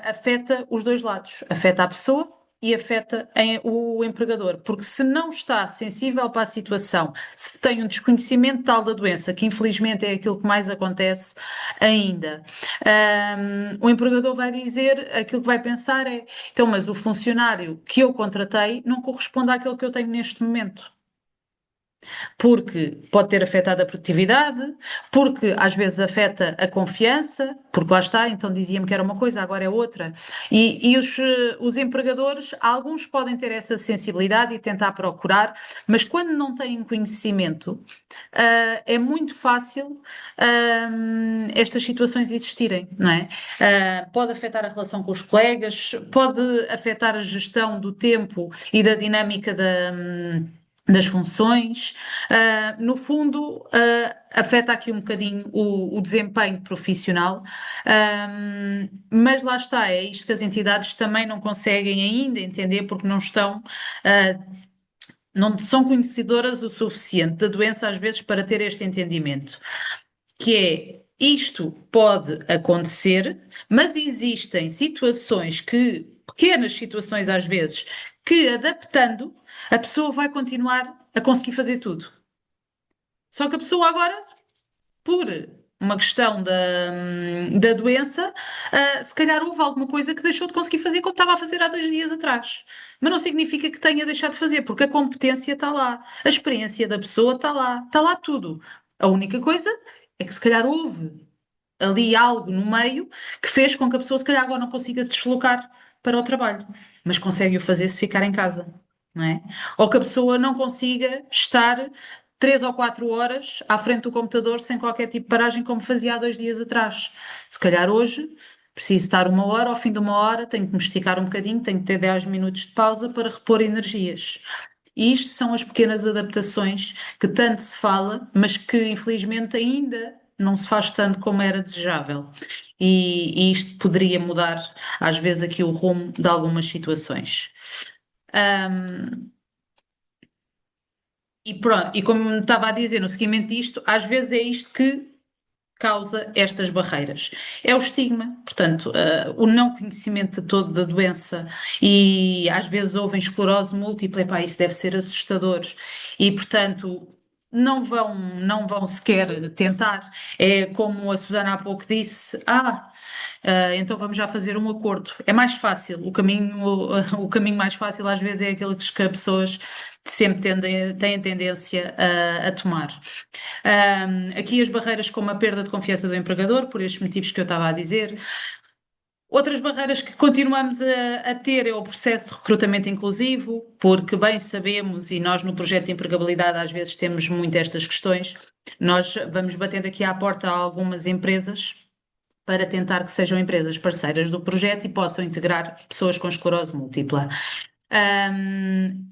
afeta os dois lados. Afeta a pessoa e afeta o empregador. Porque se não está sensível para a situação, se tem um desconhecimento tal da doença, que infelizmente é aquilo que mais acontece ainda, o empregador vai dizer, aquilo que vai pensar é, então, mas o funcionário que eu contratei não corresponde àquele que eu tenho neste momento. Porque pode ter afetado a produtividade, porque às vezes afeta a confiança, porque lá está, então dizia-me que era uma coisa, agora é outra. E os empregadores, alguns podem ter essa sensibilidade e tentar procurar, mas quando não têm conhecimento, é muito fácil estas situações existirem, não é? Pode afetar a relação com os colegas, pode afetar a gestão do tempo e da dinâmica das funções, no fundo, afeta aqui um bocadinho o desempenho profissional, mas lá está, é isto que as entidades também não conseguem ainda entender porque não são conhecedoras o suficiente da doença às vezes para ter este entendimento, que é isto pode acontecer, mas existem situações pequenas situações às vezes, que adaptando, a pessoa vai continuar a conseguir fazer tudo. Só que a pessoa agora, por uma questão da doença, se calhar houve alguma coisa que deixou de conseguir fazer como estava a fazer há 2 dias atrás. Mas não significa que tenha deixado de fazer, porque a competência está lá, a experiência da pessoa está lá tudo. A única coisa é que se calhar houve ali algo no meio que fez com que a pessoa se calhar agora não consiga se deslocar para o trabalho, mas consegue o fazer se ficar em casa, não é? Ou que a pessoa não consiga estar 3 ou 4 horas à frente do computador sem qualquer tipo de paragem como fazia há 2 dias atrás. Se calhar hoje preciso estar 1 hora, ao fim de 1 hora tenho que me esticar um bocadinho, tenho que ter 10 minutos de pausa para repor energias. E isto são as pequenas adaptações que tanto se fala, mas que infelizmente ainda não se faz tanto como era desejável. E isto poderia mudar, às vezes, aqui o rumo de algumas situações. E pronto, e como estava a dizer, no seguimento disto, às vezes é isto que causa estas barreiras. É o estigma, portanto, o não conhecimento de todo da doença e às vezes ouvem esclerose múltipla, epá, isso deve ser assustador. E, portanto, não vão sequer tentar. É como a Susana há pouco disse: então vamos já fazer um acordo. É mais fácil, o caminho mais fácil às vezes é aquele que as pessoas sempre têm tendência a tomar. Aqui as barreiras como a perda de confiança do empregador, por estes motivos que eu estava a dizer. Outras barreiras que continuamos a ter é o processo de recrutamento inclusivo, porque bem sabemos, e nós no projeto de empregabilidade às vezes temos muito estas questões, nós vamos batendo aqui à porta a algumas empresas para tentar que sejam empresas parceiras do projeto e possam integrar pessoas com esclerose múltipla.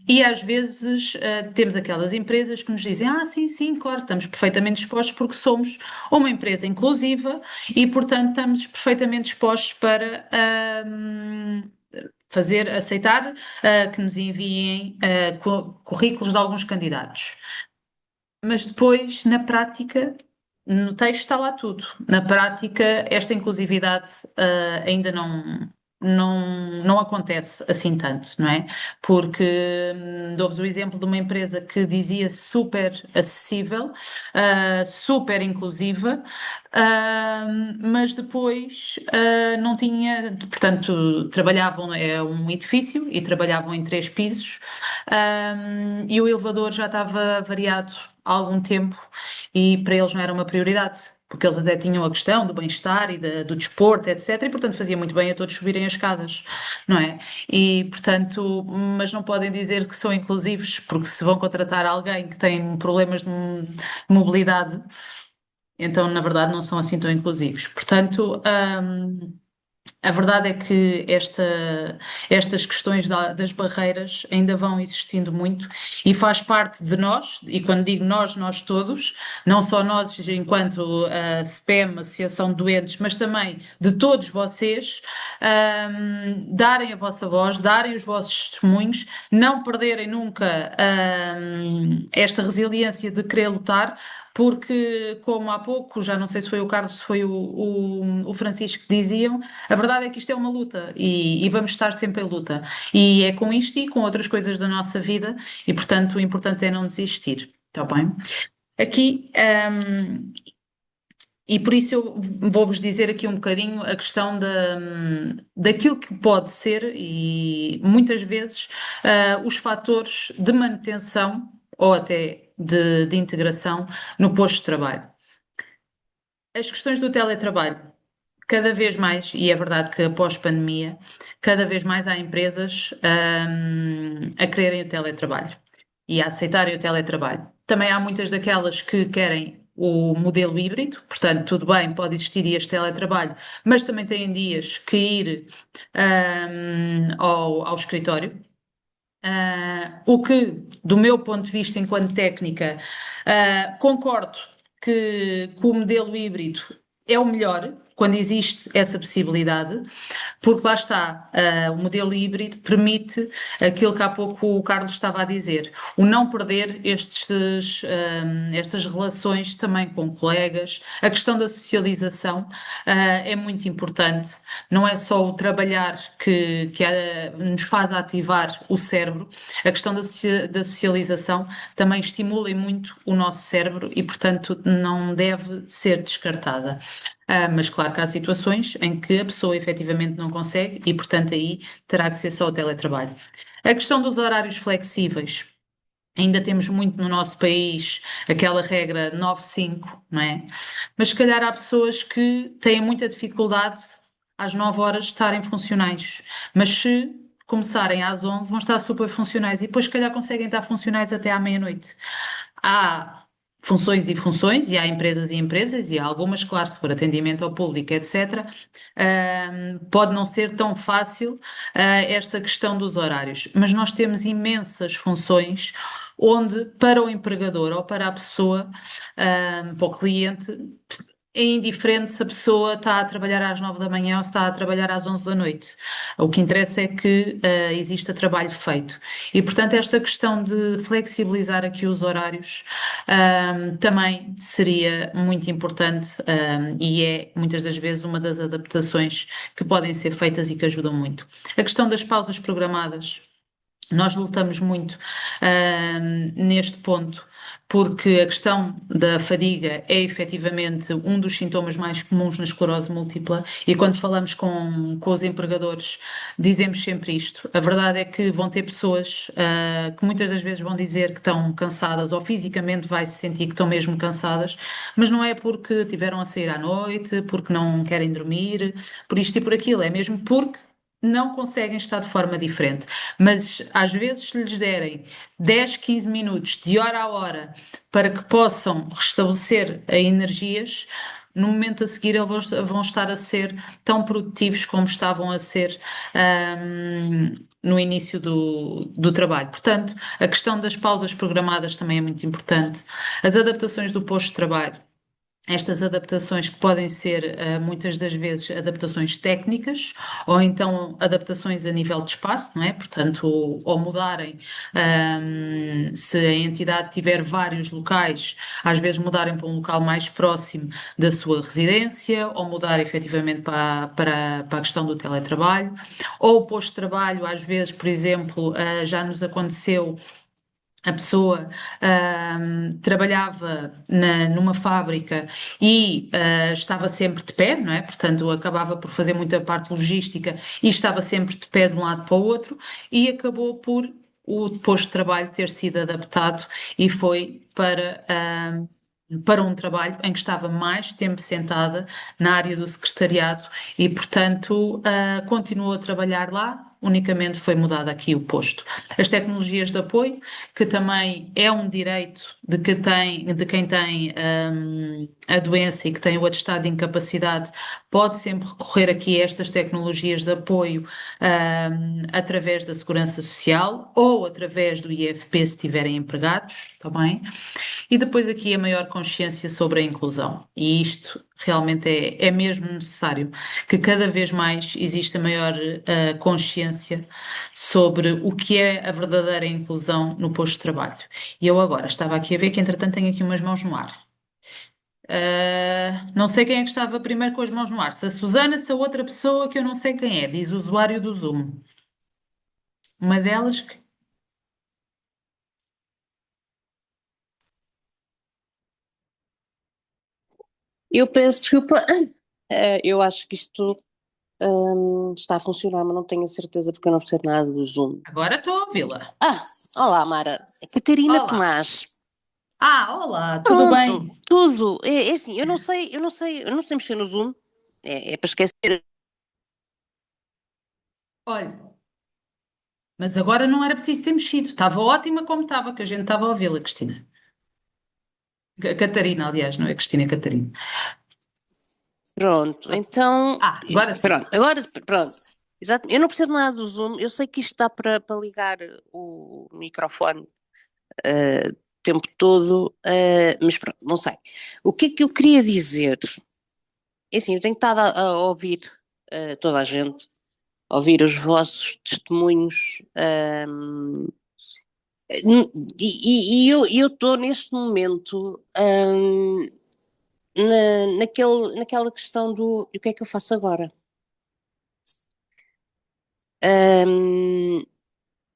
E às vezes temos aquelas empresas que nos dizem: sim, claro, estamos perfeitamente dispostos porque somos uma empresa inclusiva e, portanto, estamos perfeitamente dispostos para aceitar que nos enviem currículos de alguns candidatos. Mas depois, na prática, no texto está lá tudo. Na prática, esta inclusividade ainda não acontece assim tanto, não é? Porque dou-vos o exemplo de uma empresa que dizia super acessível, super inclusiva, mas depois não tinha, portanto, trabalhavam, é um edifício e trabalhavam em 3 pisos, e o elevador já estava variado há algum tempo e para eles não era uma prioridade, porque eles até tinham a questão do bem-estar e do desporto, etc. E, portanto, fazia muito bem a todos subirem as escadas, não é? E, portanto, mas não podem dizer que são inclusivos, porque se vão contratar alguém que tem problemas de mobilidade, então, na verdade, não são assim tão inclusivos. Portanto, a verdade é que estas questões das barreiras ainda vão existindo muito e faz parte de nós, e quando digo nós todos, não só nós enquanto SPEM, Associação de Doentes, mas também de todos vocês, darem a vossa voz, darem os vossos testemunhos, não perderem nunca esta resiliência de querer lutar, porque, como há pouco, já não sei se foi o Carlos, se foi o Francisco que diziam, a verdade é que isto é uma luta e vamos estar sempre em luta. E é com isto e com outras coisas da nossa vida e, portanto, o importante é não desistir, está bem? Aqui, e por isso eu vou-vos dizer aqui um bocadinho a questão daquilo que pode ser e muitas vezes os fatores de manutenção ou até de integração no posto de trabalho. As questões do teletrabalho. Cada vez mais, e é verdade que após pandemia, cada vez mais há empresas a quererem o teletrabalho e a aceitarem o teletrabalho. Também há muitas daquelas que querem o modelo híbrido, portanto, tudo bem, pode existir dias de teletrabalho, mas também têm dias que ir ao escritório. O que, do meu ponto de vista enquanto técnica, concordo que o modelo híbrido é o melhor quando existe essa possibilidade, porque lá está, o modelo híbrido permite aquilo que há pouco o Carlos estava a dizer, o não perder estas relações também com colegas, a questão da socialização é muito importante, não é só o trabalhar que nos faz ativar o cérebro, a questão da socialização também estimula muito o nosso cérebro e, portanto, não deve ser descartada. Mas claro que há situações em que a pessoa efetivamente não consegue e, portanto, aí terá que ser só o teletrabalho. A questão dos horários flexíveis. Ainda temos muito no nosso país aquela regra 9-5, não é? Mas se calhar há pessoas que têm muita dificuldade às 9 horas de estarem funcionais, mas se começarem às 11 vão estar super funcionais e depois se calhar conseguem estar funcionais até à meia-noite. Há funções e há empresas e empresas, e há algumas, claro, se for atendimento ao público, etc., pode não ser tão fácil esta questão dos horários, mas nós temos imensas funções onde, para o empregador ou para a pessoa, para o cliente, é indiferente se a pessoa está a trabalhar às 9 da manhã ou se está a trabalhar às 11 da noite. O que interessa é que exista trabalho feito. E, portanto, esta questão de flexibilizar aqui os horários também seria muito importante e é, muitas das vezes, uma das adaptações que podem ser feitas e que ajudam muito. A questão das pausas programadas. Nós lutamos muito neste ponto, porque a questão da fadiga é efetivamente um dos sintomas mais comuns na esclerose múltipla, e quando falamos com os empregadores, dizemos sempre isto. A verdade é que vão ter pessoas que muitas das vezes vão dizer que estão cansadas, ou fisicamente vai-se sentir que estão mesmo cansadas, mas não é porque tiveram a sair à noite, porque não querem dormir, por isto e por aquilo, é mesmo porque não conseguem estar de forma diferente. Mas às vezes, se lhes derem 10, 15 minutos, de hora a hora, para que possam restabelecer a energias, no momento a seguir eles vão estar a ser tão produtivos como estavam a ser no início do trabalho. Portanto, a questão das pausas programadas também é muito importante. As adaptações do posto de trabalho. Estas adaptações que podem ser, muitas das vezes, adaptações técnicas ou então adaptações a nível de espaço, não é? Portanto, ou mudarem, se a entidade tiver vários locais, às vezes mudarem para um local mais próximo da sua residência, ou mudar efetivamente para a questão do teletrabalho, ou o posto de trabalho, às vezes, por exemplo, já nos aconteceu a pessoa trabalhava numa fábrica e estava sempre de pé, não é? Portanto, acabava por fazer muita parte logística e estava sempre de pé de um lado para o outro e acabou por o posto de trabalho ter sido adaptado e foi para um trabalho em que estava mais tempo sentada na área do secretariado e, portanto, continuou a trabalhar lá. Unicamente foi mudado aqui o posto. As tecnologias de apoio, que também é um direito de quem tem a doença e que tem o atestado de incapacidade, pode sempre recorrer aqui a estas tecnologias de apoio através da Segurança Social ou através do IFP se estiverem empregados, está bem? E depois aqui a maior consciência sobre a inclusão. E isto realmente é mesmo necessário, que cada vez mais exista maior consciência sobre o que é a verdadeira inclusão no posto de trabalho. E eu agora estava aqui a ver que entretanto tenho aqui umas mãos no ar. Não sei quem é que estava primeiro com as mãos no ar, se a Susana, se a outra pessoa que eu não sei quem é, diz o usuário do Zoom. Uma delas que... Eu peço desculpa, eu acho que isto está a funcionar, mas não tenho a certeza porque eu não percebo nada do Zoom. Agora estou a ouvi-la. Olá, Mara. Catarina Olá. Tomás. Olá, tudo Pronto, bem? tudo. É assim, eu não sei mexer no Zoom. É para esquecer. Olha, mas agora não era preciso ter mexido. Estava ótima como estava, que a gente estava a ouvi-la, Cristina. Catarina, aliás, não é Cristina, é Catarina. Pronto, então. Agora sim. Pronto. Exato. Eu não percebo nada do Zoom. Eu sei que isto dá para ligar o microfone o tempo todo, mas pronto, não sei. O que é que eu queria dizer? É assim, eu tenho estado a ouvir toda a gente, a ouvir os vossos testemunhos, e eu estou neste momento naquela questão do o que é que eu faço agora?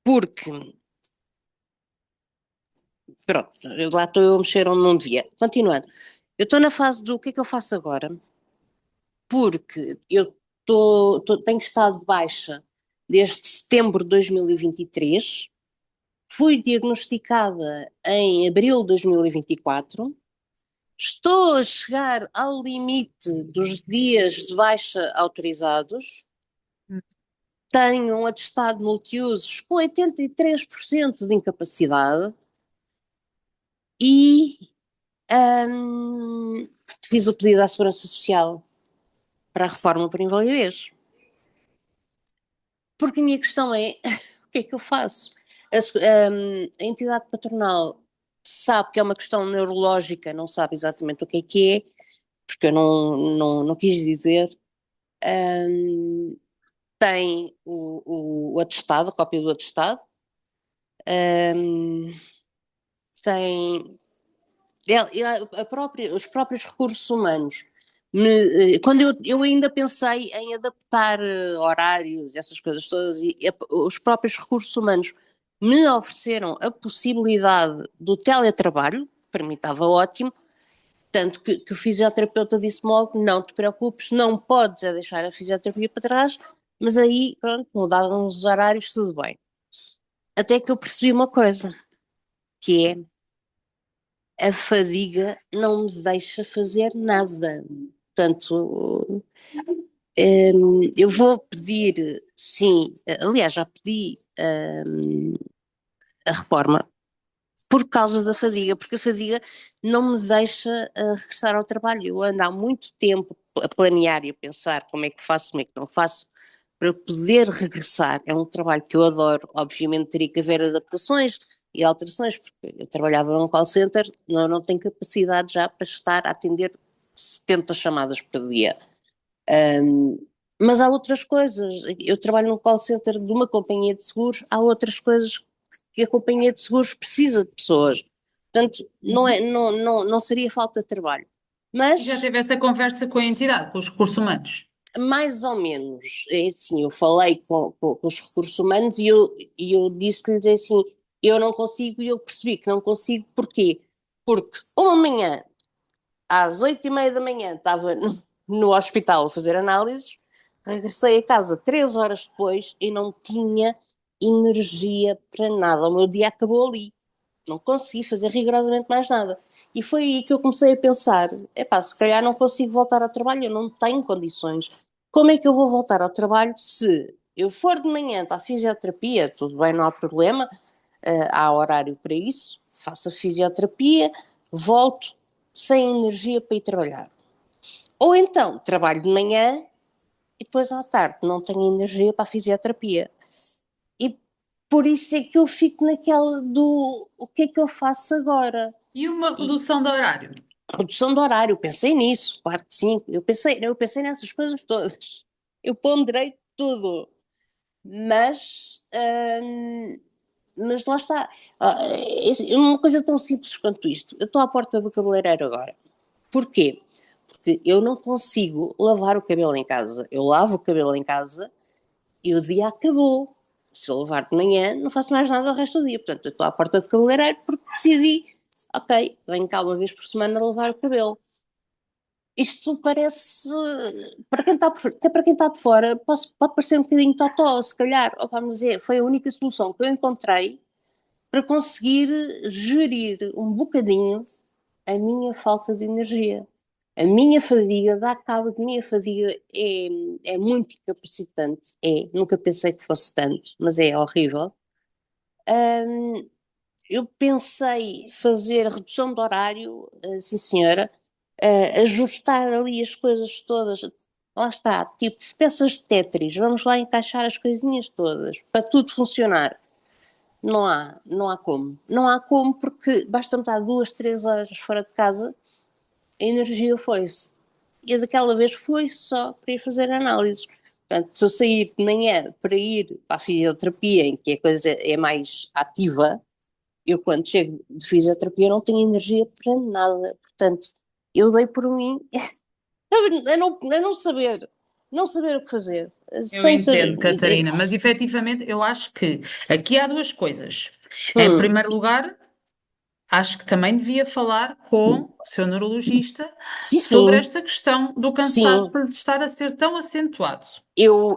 Porque, pronto, lá estou eu a mexer onde não devia. Continuando, eu estou na fase do o que é que eu faço agora? Porque eu tenho estado de baixa desde setembro de 2023, fui diagnosticada em abril de 2024, estou a chegar ao limite dos dias de baixa autorizados, tenho um atestado multiusos com 83% de incapacidade e fiz o pedido à Segurança Social para a reforma por invalidez. Porque a minha questão é, o que é que eu faço? A entidade patronal sabe que é uma questão neurológica, não sabe exatamente o que é, porque eu não quis dizer. Tem o atestado, a cópia do atestado, tem os próprios recursos humanos. Quando eu ainda pensei em adaptar horários, essas coisas todas, e os próprios recursos humanos me ofereceram a possibilidade do teletrabalho, para mim estava ótimo, tanto que o fisioterapeuta disse-me logo, não te preocupes, não podes é deixar a fisioterapia para trás, mas aí, pronto, mudaram os horários, tudo bem. Até que eu percebi uma coisa, que é a fadiga não me deixa fazer nada. Portanto, eu vou pedir, sim, aliás, já pedi a reforma por causa da fadiga, porque a fadiga não me deixa regressar ao trabalho. Eu ando há muito tempo a planear e a pensar como é que faço, como é que não faço, para poder regressar. É um trabalho que eu adoro, obviamente teria que haver adaptações e alterações, porque eu trabalhava num call center, não tenho capacidade já para estar a atender 70 chamadas por dia. Mas há outras coisas, eu trabalho num call center de uma companhia de seguros, há outras coisas que a companhia de seguros precisa de pessoas, portanto não seria falta de trabalho, mas Já teve essa conversa com a entidade, com os recursos humanos? mais ou menos, é assim, eu falei com os recursos humanos e eu disse-lhes assim, eu não consigo e eu percebi que não consigo, porquê? Porque uma manhã, às 8h30 da manhã, estava no hospital a fazer análises, regressei a casa 3 horas depois e não tinha energia para nada, o meu dia acabou ali, não consegui fazer rigorosamente mais nada. E foi aí que eu comecei a pensar, epá, se calhar não consigo voltar ao trabalho, eu não tenho condições. Como é que eu vou voltar ao trabalho se eu for de manhã para a fisioterapia, tudo bem, não há problema, há horário para isso, faço a fisioterapia, volto sem energia para ir trabalhar. Ou então, trabalho de manhã e depois à tarde não tenho energia para a fisioterapia. E por isso é que eu fico naquela do o que é que eu faço agora? E uma redução de horário? Redução de horário, pensei nisso, claro que sim, eu pensei nessas coisas todas, eu ponderei tudo, mas, mas lá está. Uma coisa tão simples quanto isto, eu estou à porta do cabeleireiro agora, porquê? Porque eu não consigo lavar o cabelo em casa, eu lavo o cabelo em casa e o dia acabou. Se eu levar de manhã, não faço mais nada o resto do dia. Portanto, eu estou à porta de cabeleireiro porque decidi, ok, venho cá uma vez por semana a lavar o cabelo. Isto parece, até para quem está de fora, pode parecer um bocadinho totó, se calhar, ou vamos dizer, foi a única solução que eu encontrei para conseguir gerir um bocadinho a minha falta de energia. A minha fadiga, dá cabo de minha fadiga, é muito incapacitante. Nunca pensei que fosse tanto, mas é horrível. Eu pensei fazer redução de horário, sim senhora, ajustar ali as coisas todas. Lá está, tipo peças de Tetris, vamos lá encaixar as coisinhas todas para tudo funcionar. Não há como. Não há como porque basta-me estar 2, 3 horas fora de casa, a energia foi-se. E daquela vez foi só para ir fazer análises. Portanto, se eu sair de manhã para ir para a fisioterapia, em que a coisa é mais ativa, eu quando chego de fisioterapia não tenho energia para nada. Portanto, eu dei por mim a não saber o que fazer. Eu Sem entendo, saber. Catarina, mas efetivamente eu acho que aqui há duas coisas. Em primeiro lugar, acho que também devia falar com o seu neurologista Sim, sobre sim, esta questão do cansaço sim. por estar a ser tão acentuado. Eu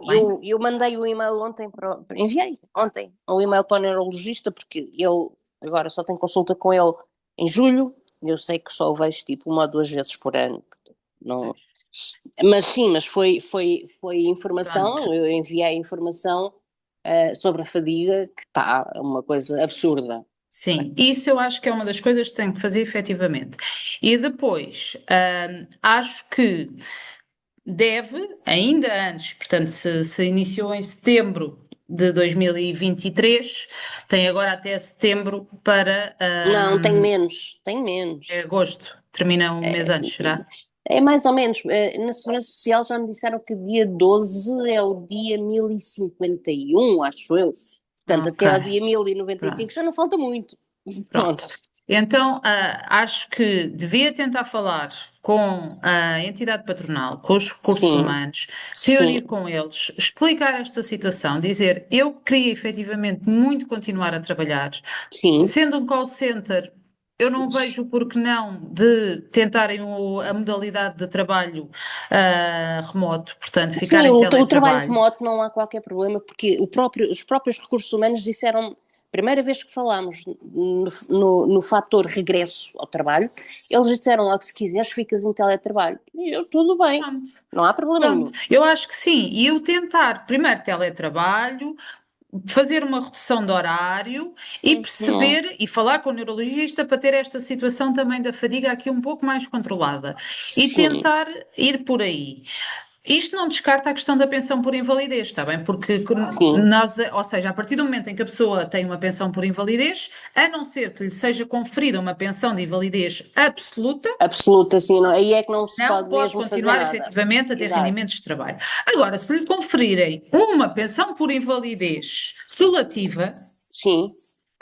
mandei o e-mail ontem enviei ontem um e-mail para o neurologista porque ele agora só tem consulta com ele em julho. Eu sei que só o vejo tipo 1 ou 2 vezes por ano. Não, mas sim, mas foi informação, Pronto. eu enviei informação sobre a fadiga, que está uma coisa absurda. Sim, isso eu acho que é uma das coisas que tem que fazer efetivamente. E depois, acho que deve, ainda antes, portanto, se iniciou em setembro de 2023, tem agora até setembro para Não, tem menos. agosto, termina um mês antes, será? É mais ou menos. Na Segurança Social já me disseram que dia 12 é o dia 1051, acho eu. Portanto, Ok, até ao dia 1095 pronto. já não falta muito. Pronto. Então, acho que devia tentar falar com a entidade patronal, com os recursos Sim, humanos, reunir sim, com eles, explicar esta situação, dizer eu queria efetivamente muito continuar a trabalhar, sim. sendo um call center, eu não vejo por que não de tentarem a modalidade de trabalho remoto, portanto, Sim, ficar em o trabalho teletrabalho. remoto não há qualquer problema, porque os próprios recursos humanos disseram, primeira vez que falámos no fator regresso ao trabalho, eles disseram logo, se quiseres ficas em teletrabalho. E eu, tudo bem, Pronto. não há problema nenhum. Pronto, eu acho que sim. E eu tentar primeiro teletrabalho, fazer uma redução de horário e perceber e falar com o neurologista para ter esta situação também da fadiga aqui um pouco mais controlada e Sim, tentar ir por aí. Isto não descarta a questão da pensão por invalidez, está bem? Porque sim. nós, ou seja, a partir do momento em que a pessoa tem uma pensão por invalidez, a não ser que lhe seja conferida uma pensão de invalidez absoluta, Absoluta, sim, não, aí é que não se não pode pode mesmo fazer continuar nada. efetivamente a ter Exato. rendimentos de trabalho. Agora, se lhe conferirem uma pensão por invalidez relativa, Sim,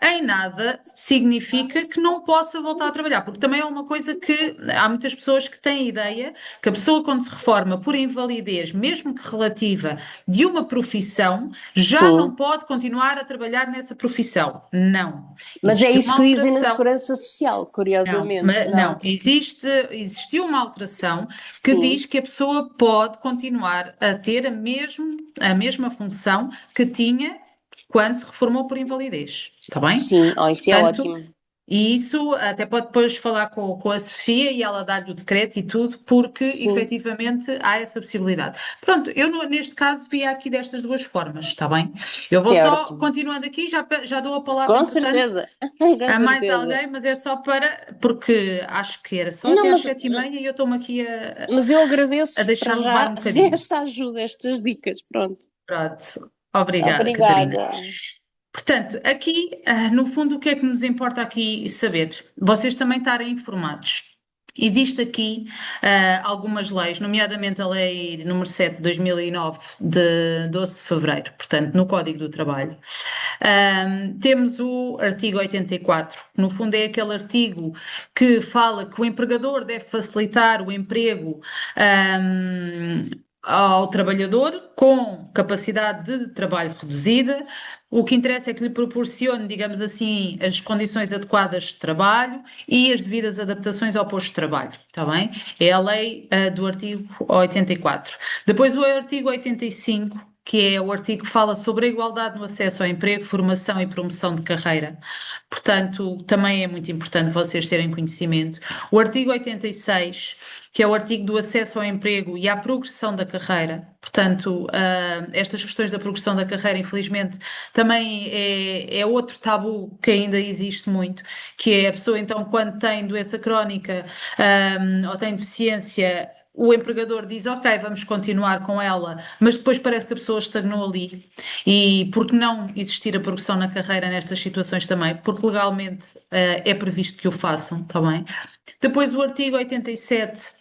em nada significa que não possa voltar a trabalhar, porque também é uma coisa que há muitas pessoas que têm a ideia que a pessoa, quando se reforma por invalidez, mesmo que relativa, de uma profissão, já sim. não pode continuar a trabalhar nessa profissão. Não. Mas é Existiu isso uma que dizem na alteração. Segurança Social, Não, curiosamente, não, existiu uma alteração que Sim, diz que a pessoa pode continuar a ter a mesma função que tinha quando se reformou por invalidez, está bem? sim, oh, isso é Portanto, ótimo. e isso até pode depois falar com a Sofia e ela dar-lhe o decreto e tudo, porque Sim, efetivamente há essa possibilidade. Pronto, eu neste caso via aqui destas duas formas, está bem? Eu vou só, certo. continuando aqui, já dou a palavra, Com entretanto, certeza, com a mais certeza. alguém, mas é só para, porque acho que era só Não, até às mas, 7h30 e eu estou-me aqui mas eu a agradeço para deixar levar já um bocadinho. esta ajuda, estas dicas, pronto. Pronto, obrigada, Catarina. Obrigada. Portanto, aqui, no fundo, o que é que nos importa aqui saber? Vocês também estarem informados. Existe aqui algumas leis, nomeadamente a Lei número 7 de 2009, de 12 de fevereiro, portanto, no Código do Trabalho. Temos o artigo 84, que no fundo é aquele artigo que fala que o empregador deve facilitar o emprego ao trabalhador com capacidade de trabalho reduzida. O que interessa é que lhe proporcione, digamos assim, as condições adequadas de trabalho e as devidas adaptações ao posto de trabalho, está bem? É a lei do artigo 84. Depois o artigo 85, que é o artigo que fala sobre a igualdade no acesso ao emprego, formação e promoção de carreira. Portanto, também é muito importante vocês terem conhecimento. O artigo 86, que é o artigo do acesso ao emprego e à progressão da carreira. Portanto, estas questões da progressão da carreira, infelizmente, também é outro tabu que ainda existe muito, que é a pessoa, então, quando tem doença crónica, ou tem deficiência, o empregador diz, ok, vamos continuar com ela, mas depois parece que a pessoa estagnou ali. E por que não existir a progressão na carreira nestas situações também? Porque legalmente é previsto que o façam, está bem? Depois o artigo 87,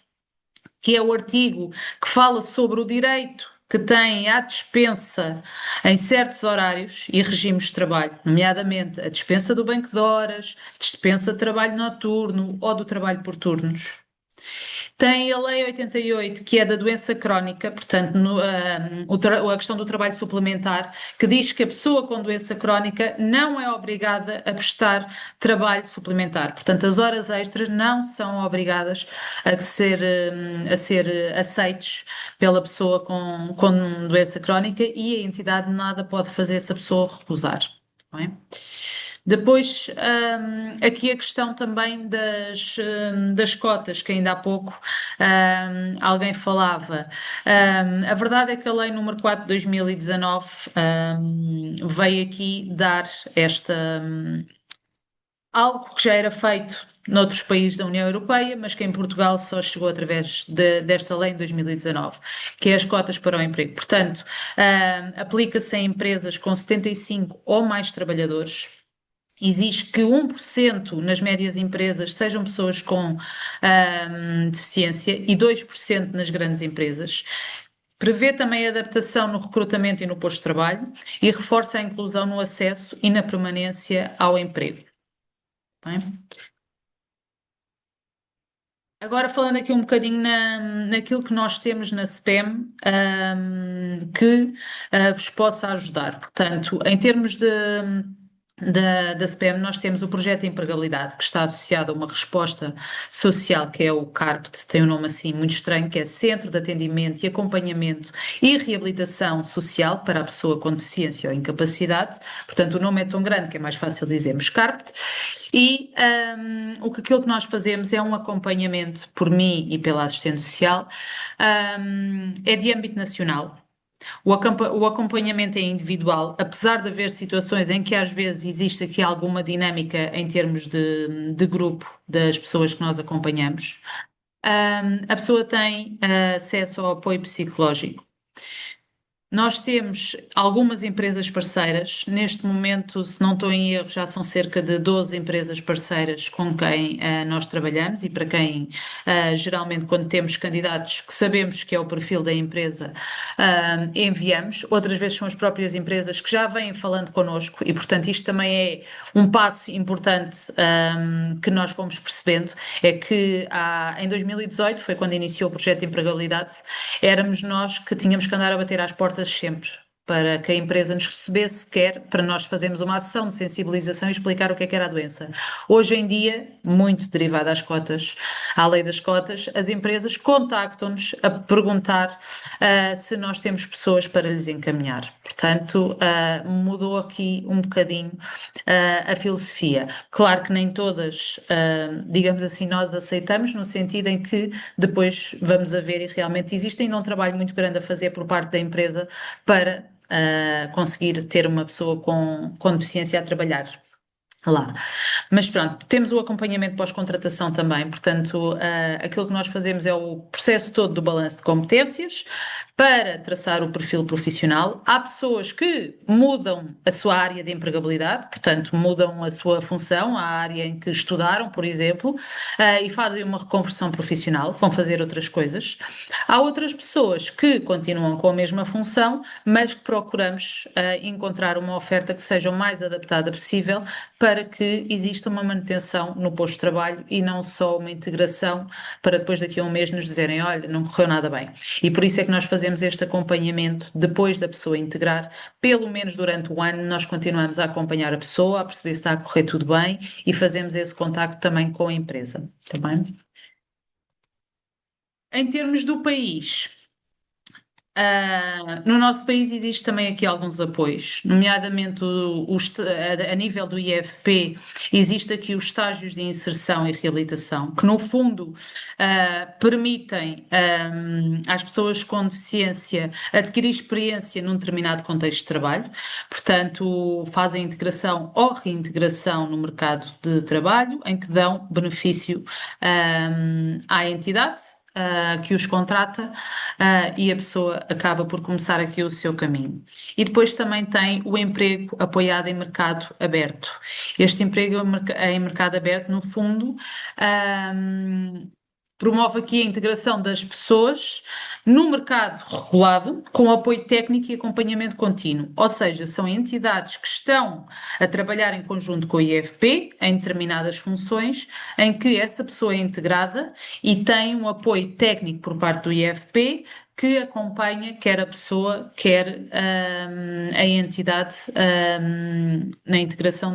que é o artigo que fala sobre o direito que tem à dispensa em certos horários e regimes de trabalho, nomeadamente a dispensa do banco de horas, dispensa de trabalho noturno ou do trabalho por turnos. Tem a Lei 88, que é da doença crónica, portanto, a questão do trabalho suplementar, que diz que a pessoa com doença crónica não é obrigada a prestar trabalho suplementar. Portanto, as horas extras não são obrigadas a ser aceites pela pessoa com doença crónica e a entidade nada pode fazer se a pessoa recusar. Não é? Depois, aqui a questão também das cotas, que ainda há pouco alguém falava. A verdade é que a Lei número 4 de 2019 veio aqui dar algo que já era feito noutros países da União Europeia, mas que em Portugal só chegou através desta lei em 2019, que é as cotas para o emprego. Portanto, aplica-se a empresas com 75 ou mais trabalhadores. Exige que 1% nas médias empresas sejam pessoas com deficiência e 2% nas grandes empresas. Prevê também a adaptação no recrutamento e no posto de trabalho e reforça a inclusão no acesso e na permanência ao emprego. Bem? Agora falando aqui um bocadinho naquilo que nós temos na SPEM, que vos possa ajudar. Portanto, em termos da SPEM, nós temos o projeto de empregabilidade, que está associado a uma resposta social, que é o CARPT, tem um nome assim muito estranho, que é Centro de Atendimento e Acompanhamento e Reabilitação Social para a Pessoa com Deficiência ou Incapacidade. Portanto, o nome é tão grande que é mais fácil dizermos CARPT. E aquilo que nós fazemos é um acompanhamento por mim e pela assistente social, é de âmbito nacional. O acompanhamento é individual, apesar de haver situações em que às vezes existe aqui alguma dinâmica em termos de grupo das pessoas que nós acompanhamos. A pessoa tem acesso ao apoio psicológico. Nós temos algumas empresas parceiras, neste momento, se não estou em erro, já são cerca de 12 empresas parceiras com quem nós trabalhamos e para quem, geralmente, quando temos candidatos que sabemos que é o perfil da empresa, enviamos. Outras vezes são as próprias empresas que já vêm falando connosco e, portanto, isto também é um passo importante que nós fomos percebendo, é que em 2018, foi quando iniciou o projeto de empregabilidade, éramos nós que tínhamos que andar a bater às portas sempre para que a empresa nos recebesse, quer para nós fazermos uma ação de sensibilização e explicar o que era a doença. Hoje em dia, muito derivada às cotas, à lei das cotas, as empresas contactam-nos a perguntar se nós temos pessoas para lhes encaminhar. Portanto, mudou aqui um bocadinho a filosofia. Claro que nem todas, digamos assim, nós aceitamos, no sentido em que depois vamos a ver e realmente existe ainda um trabalho muito grande a fazer por parte da empresa para conseguir ter uma pessoa com deficiência a trabalhar lá. Mas pronto, temos o acompanhamento pós-contratação também, portanto, aquilo que nós fazemos é o processo todo do balanço de competências para traçar o perfil profissional. Há pessoas que mudam a sua área de empregabilidade, portanto, mudam a sua função, a área em que estudaram, por exemplo, e fazem uma reconversão profissional, vão fazer outras coisas. Há outras pessoas que continuam com a mesma função, mas que procuramos encontrar uma oferta que seja o mais adaptada possível para que exista uma manutenção no posto de trabalho e não só uma integração para depois daqui a um mês nos dizerem, olha, não correu nada bem. E por isso é que nós fazemos este acompanhamento depois da pessoa integrar, pelo menos durante o ano nós continuamos a acompanhar a pessoa, a perceber se está a correr tudo bem e fazemos esse contacto também com a empresa, está bem? Em termos do país, no nosso país existe também aqui alguns apoios, nomeadamente a nível do IFP existe aqui os estágios de inserção e reabilitação, que no fundo permitem às pessoas com deficiência adquirir experiência num determinado contexto de trabalho, portanto fazem integração ou reintegração no mercado de trabalho, em que dão benefício à entidade que os contrata e a pessoa acaba por começar aqui o seu caminho. E depois também tem o emprego apoiado em mercado aberto. Este emprego em mercado aberto, no fundo, promove aqui a integração das pessoas no mercado regulado, com apoio técnico e acompanhamento contínuo. Ou seja, são entidades que estão a trabalhar em conjunto com o IFP em determinadas funções, em que essa pessoa é integrada e tem um apoio técnico por parte do IFP que acompanha quer a pessoa, quer a entidade na integração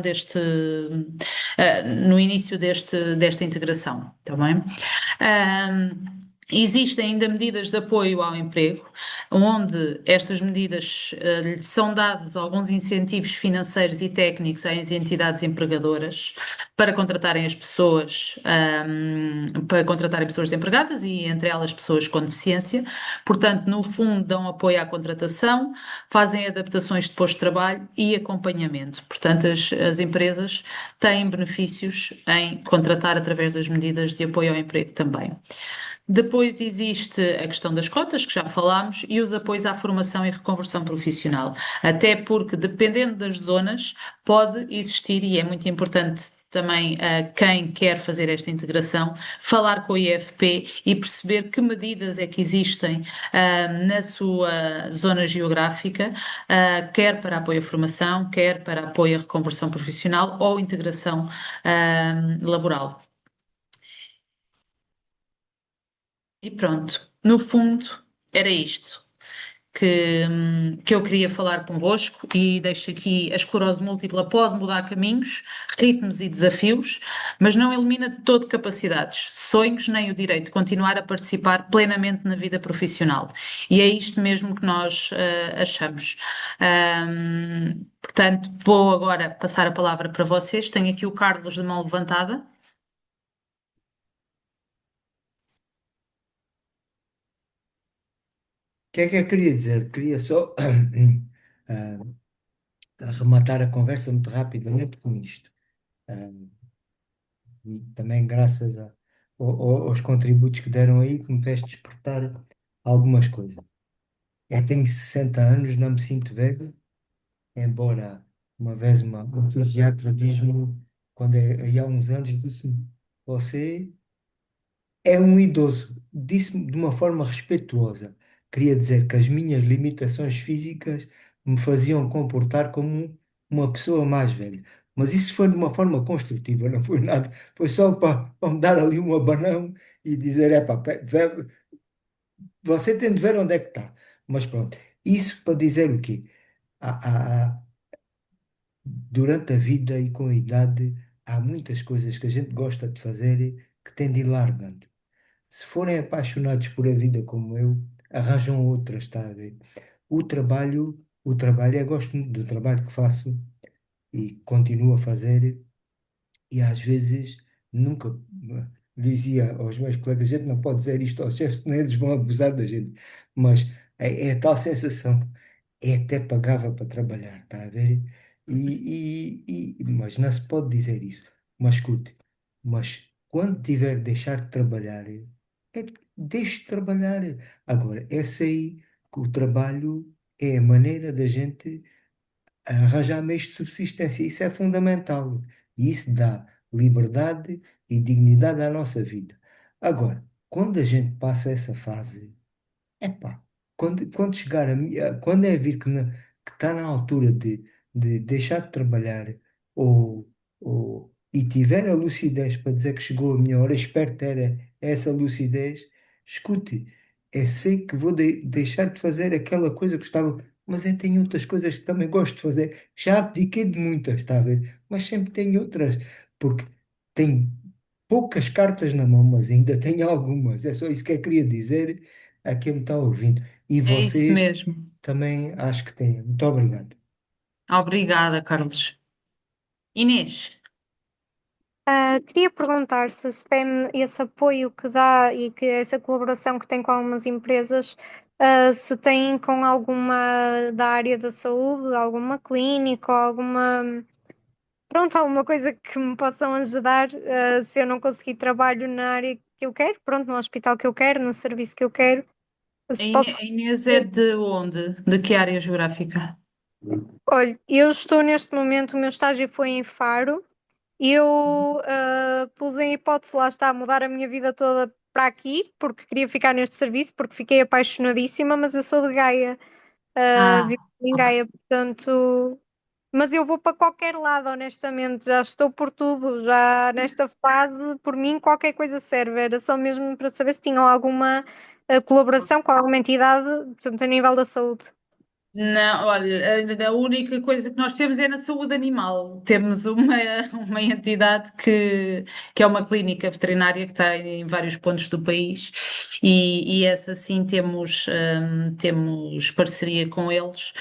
no início desta integração, está bem? Existem ainda medidas de apoio ao emprego, onde estas medidas são dados alguns incentivos financeiros e técnicos às entidades empregadoras para contratarem as pessoas, para contratarem pessoas empregadas e entre elas pessoas com deficiência. Portanto, no fundo, dão apoio à contratação, fazem adaptações de posto de trabalho e acompanhamento. Portanto, as empresas têm benefícios em contratar através das medidas de apoio ao emprego também. Depois existe a questão das cotas, que já falámos, e os apoios à formação e reconversão profissional. Até porque, dependendo das zonas, pode existir, e é muito importante também quem quer fazer esta integração, falar com o IFP e perceber que medidas é que existem na sua zona geográfica, quer para apoio à formação, quer para apoio à reconversão profissional ou integração laboral. E pronto, no fundo, era isto que eu queria falar convosco e deixo aqui: a esclerose múltipla pode mudar caminhos, ritmos e desafios, mas não elimina de todo capacidades, sonhos nem o direito de continuar a participar plenamente na vida profissional. E é isto mesmo que nós achamos. Portanto, vou agora passar a palavra para vocês. Tenho aqui o Carlos de mão levantada. O que é que eu queria dizer? Queria só ah, arrematar a conversa muito rapidamente com isto. Ah, também graças aos contributos que deram aí, que me fez despertar algumas coisas. Eu tenho 60 anos, não me sinto velho, embora uma vez um psiquiatra diz-me, quando aí há uns anos, disse-me: você é um idoso. Disse-me de uma forma respeituosa. Queria dizer que as minhas limitações físicas me faziam comportar como uma pessoa mais velha. Mas isso foi de uma forma construtiva, não foi nada. Foi só para me dar ali um abanão e dizer: é pá, você tem de ver onde é que está. Mas pronto, isso para dizer o quê? Durante a vida e com a idade, há muitas coisas que a gente gosta de fazer que tem de ir largando. Se forem apaixonados por a vida como eu, arranjam outras, está a ver? Eu gosto muito do trabalho que faço e continuo a fazer, e às vezes nunca dizia aos meus colegas: a gente não pode dizer isto aos chefes, senão eles vão abusar da gente. Mas é a tal sensação, até pagava para trabalhar, está a ver? Mas não se pode dizer isso. Mas escute, mas quando tiver de deixar de trabalhar, deixe de trabalhar. Agora, essa aí, que o trabalho é a maneira da gente arranjar meios de subsistência. Isso é fundamental. E isso dá liberdade e dignidade à nossa vida. Agora, quando a gente passa essa fase, epá, quando chegar quando é vir que está na altura de deixar de trabalhar ou, e tiver a lucidez para dizer que chegou a minha hora, espero ter essa lucidez, escute, sei que vou deixar de fazer aquela coisa que estava, mas eu tenho outras coisas que também gosto de fazer. Já abdiquei de muitas, está a ver? Mas sempre tenho outras, porque tenho poucas cartas na mão, mas ainda tenho algumas. É só isso que eu queria dizer a quem me está ouvindo. E É isso vocês mesmo. também acho que têm. Muito obrigado. Obrigada, Carlos. Inês. Queria perguntar se a SPEM, esse apoio que dá e que essa colaboração que tem com algumas empresas, se tem com alguma da área da saúde, alguma clínica ou alguma coisa que me possam ajudar, se eu não conseguir trabalho na área que eu quero, pronto, no hospital que eu quero, no serviço que eu quero, A se posso. A Inês é de onde? De que área geográfica? Olha, eu estou neste momento, o meu estágio foi em Faro. Eu pus em hipótese, lá está, mudar a minha vida toda para aqui, porque queria ficar neste serviço, porque fiquei apaixonadíssima, mas eu sou de Gaia, Ah, vivo em ok. Gaia, portanto. Mas eu vou para qualquer lado, honestamente, já estou por tudo, já nesta fase, por mim, qualquer coisa serve. Era só mesmo para saber se tinham alguma colaboração com alguma entidade, portanto, a nível da saúde. Não, olha, a única coisa que nós temos é na saúde animal. Temos uma entidade que é uma clínica veterinária que está em vários pontos do país e essa sim temos parceria com eles,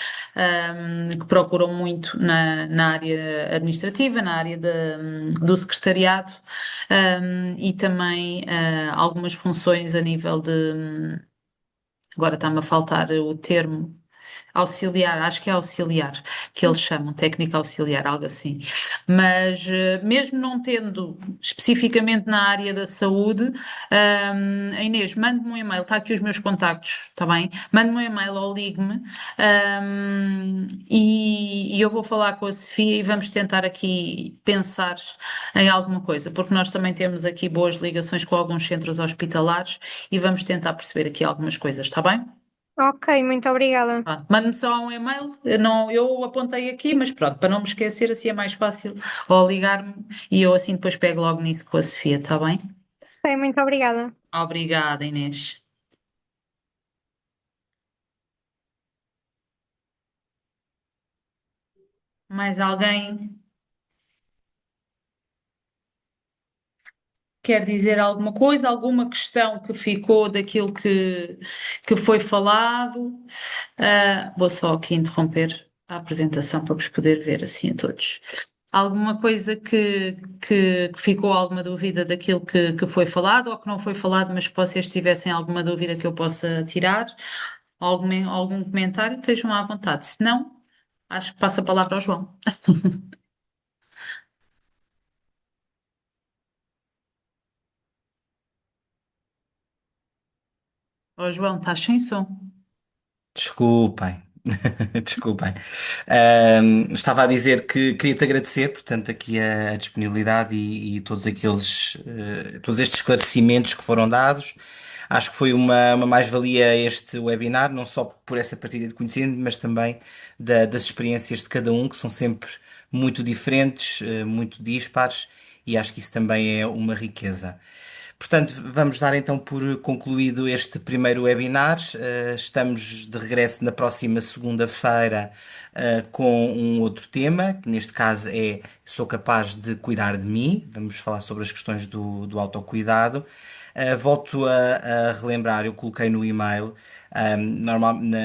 que procuram muito na área administrativa, na área do secretariado, e também algumas funções a nível agora está-me a faltar o termo. Auxiliar, acho que é auxiliar, que eles chamam, técnica auxiliar, algo assim. Mas mesmo não tendo especificamente na área da saúde, a Inês, mande-me um e-mail, está aqui os meus contactos, está bem? Mande-me um e-mail ou ligue-me, e eu vou falar com a Sofia e vamos tentar aqui pensar em alguma coisa, porque nós também temos aqui boas ligações com alguns centros hospitalares e vamos tentar perceber aqui algumas coisas, está bem? Ok, muito obrigada. Pronto, mande-me só um e-mail. Eu apontei aqui, mas pronto, para não me esquecer, assim é mais fácil. Ou ligar-me e eu assim depois pego logo nisso com a Sofia, está bem? Ok, muito obrigada. Obrigada, Inês. Mais alguém quer dizer alguma coisa, alguma questão que ficou daquilo que foi falado? Vou só aqui interromper a apresentação para vos poder ver assim a todos. Alguma coisa que ficou alguma dúvida daquilo que foi falado ou que não foi falado, mas que vocês tivessem alguma dúvida que eu possa tirar? Algum comentário? Estejam à vontade. Se não, acho que passo a palavra ao João. Ó João, estás sem som. Desculpem, desculpem. Estava a dizer que queria-te agradecer, portanto, aqui a disponibilidade e todos todos estes esclarecimentos que foram dados. Acho que foi uma mais-valia este webinar, não só por essa partilha de conhecimento, mas também das experiências de cada um, que são sempre muito diferentes, muito dispares, e acho que isso também é uma riqueza. Portanto, vamos dar então por concluído este primeiro webinar. Estamos de regresso na próxima segunda-feira, com um outro tema, que neste caso é Sou capaz de cuidar de mim. Vamos falar sobre as questões do autocuidado. Volto a relembrar, eu coloquei no e-mail,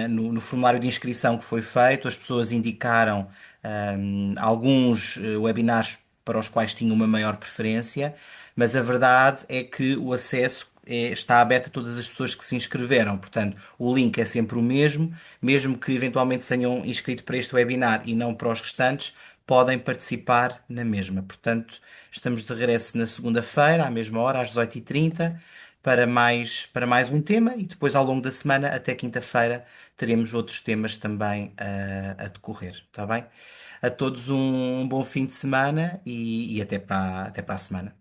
no formulário de inscrição que foi feito, as pessoas indicaram alguns webinars para os quais tinham uma maior preferência, mas a verdade é que o acesso está aberto a todas as pessoas que se inscreveram. Portanto, o link é sempre o mesmo, mesmo que eventualmente se tenham inscrito para este webinar e não para os restantes, podem participar na mesma. Portanto, estamos de regresso na segunda-feira, à mesma hora, às 18h30, para mais um tema e depois ao longo da semana, até quinta-feira, teremos outros temas também a decorrer, está bem? A todos um bom fim de semana e até para a semana.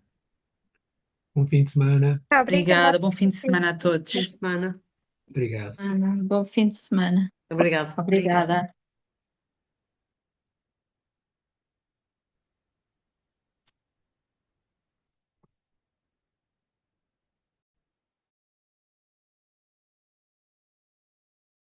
Um fim de semana. Obrigada, bom fim de semana a Fim todos. de semana. Obrigado. Bom fim de semana. Obrigada. Obrigada.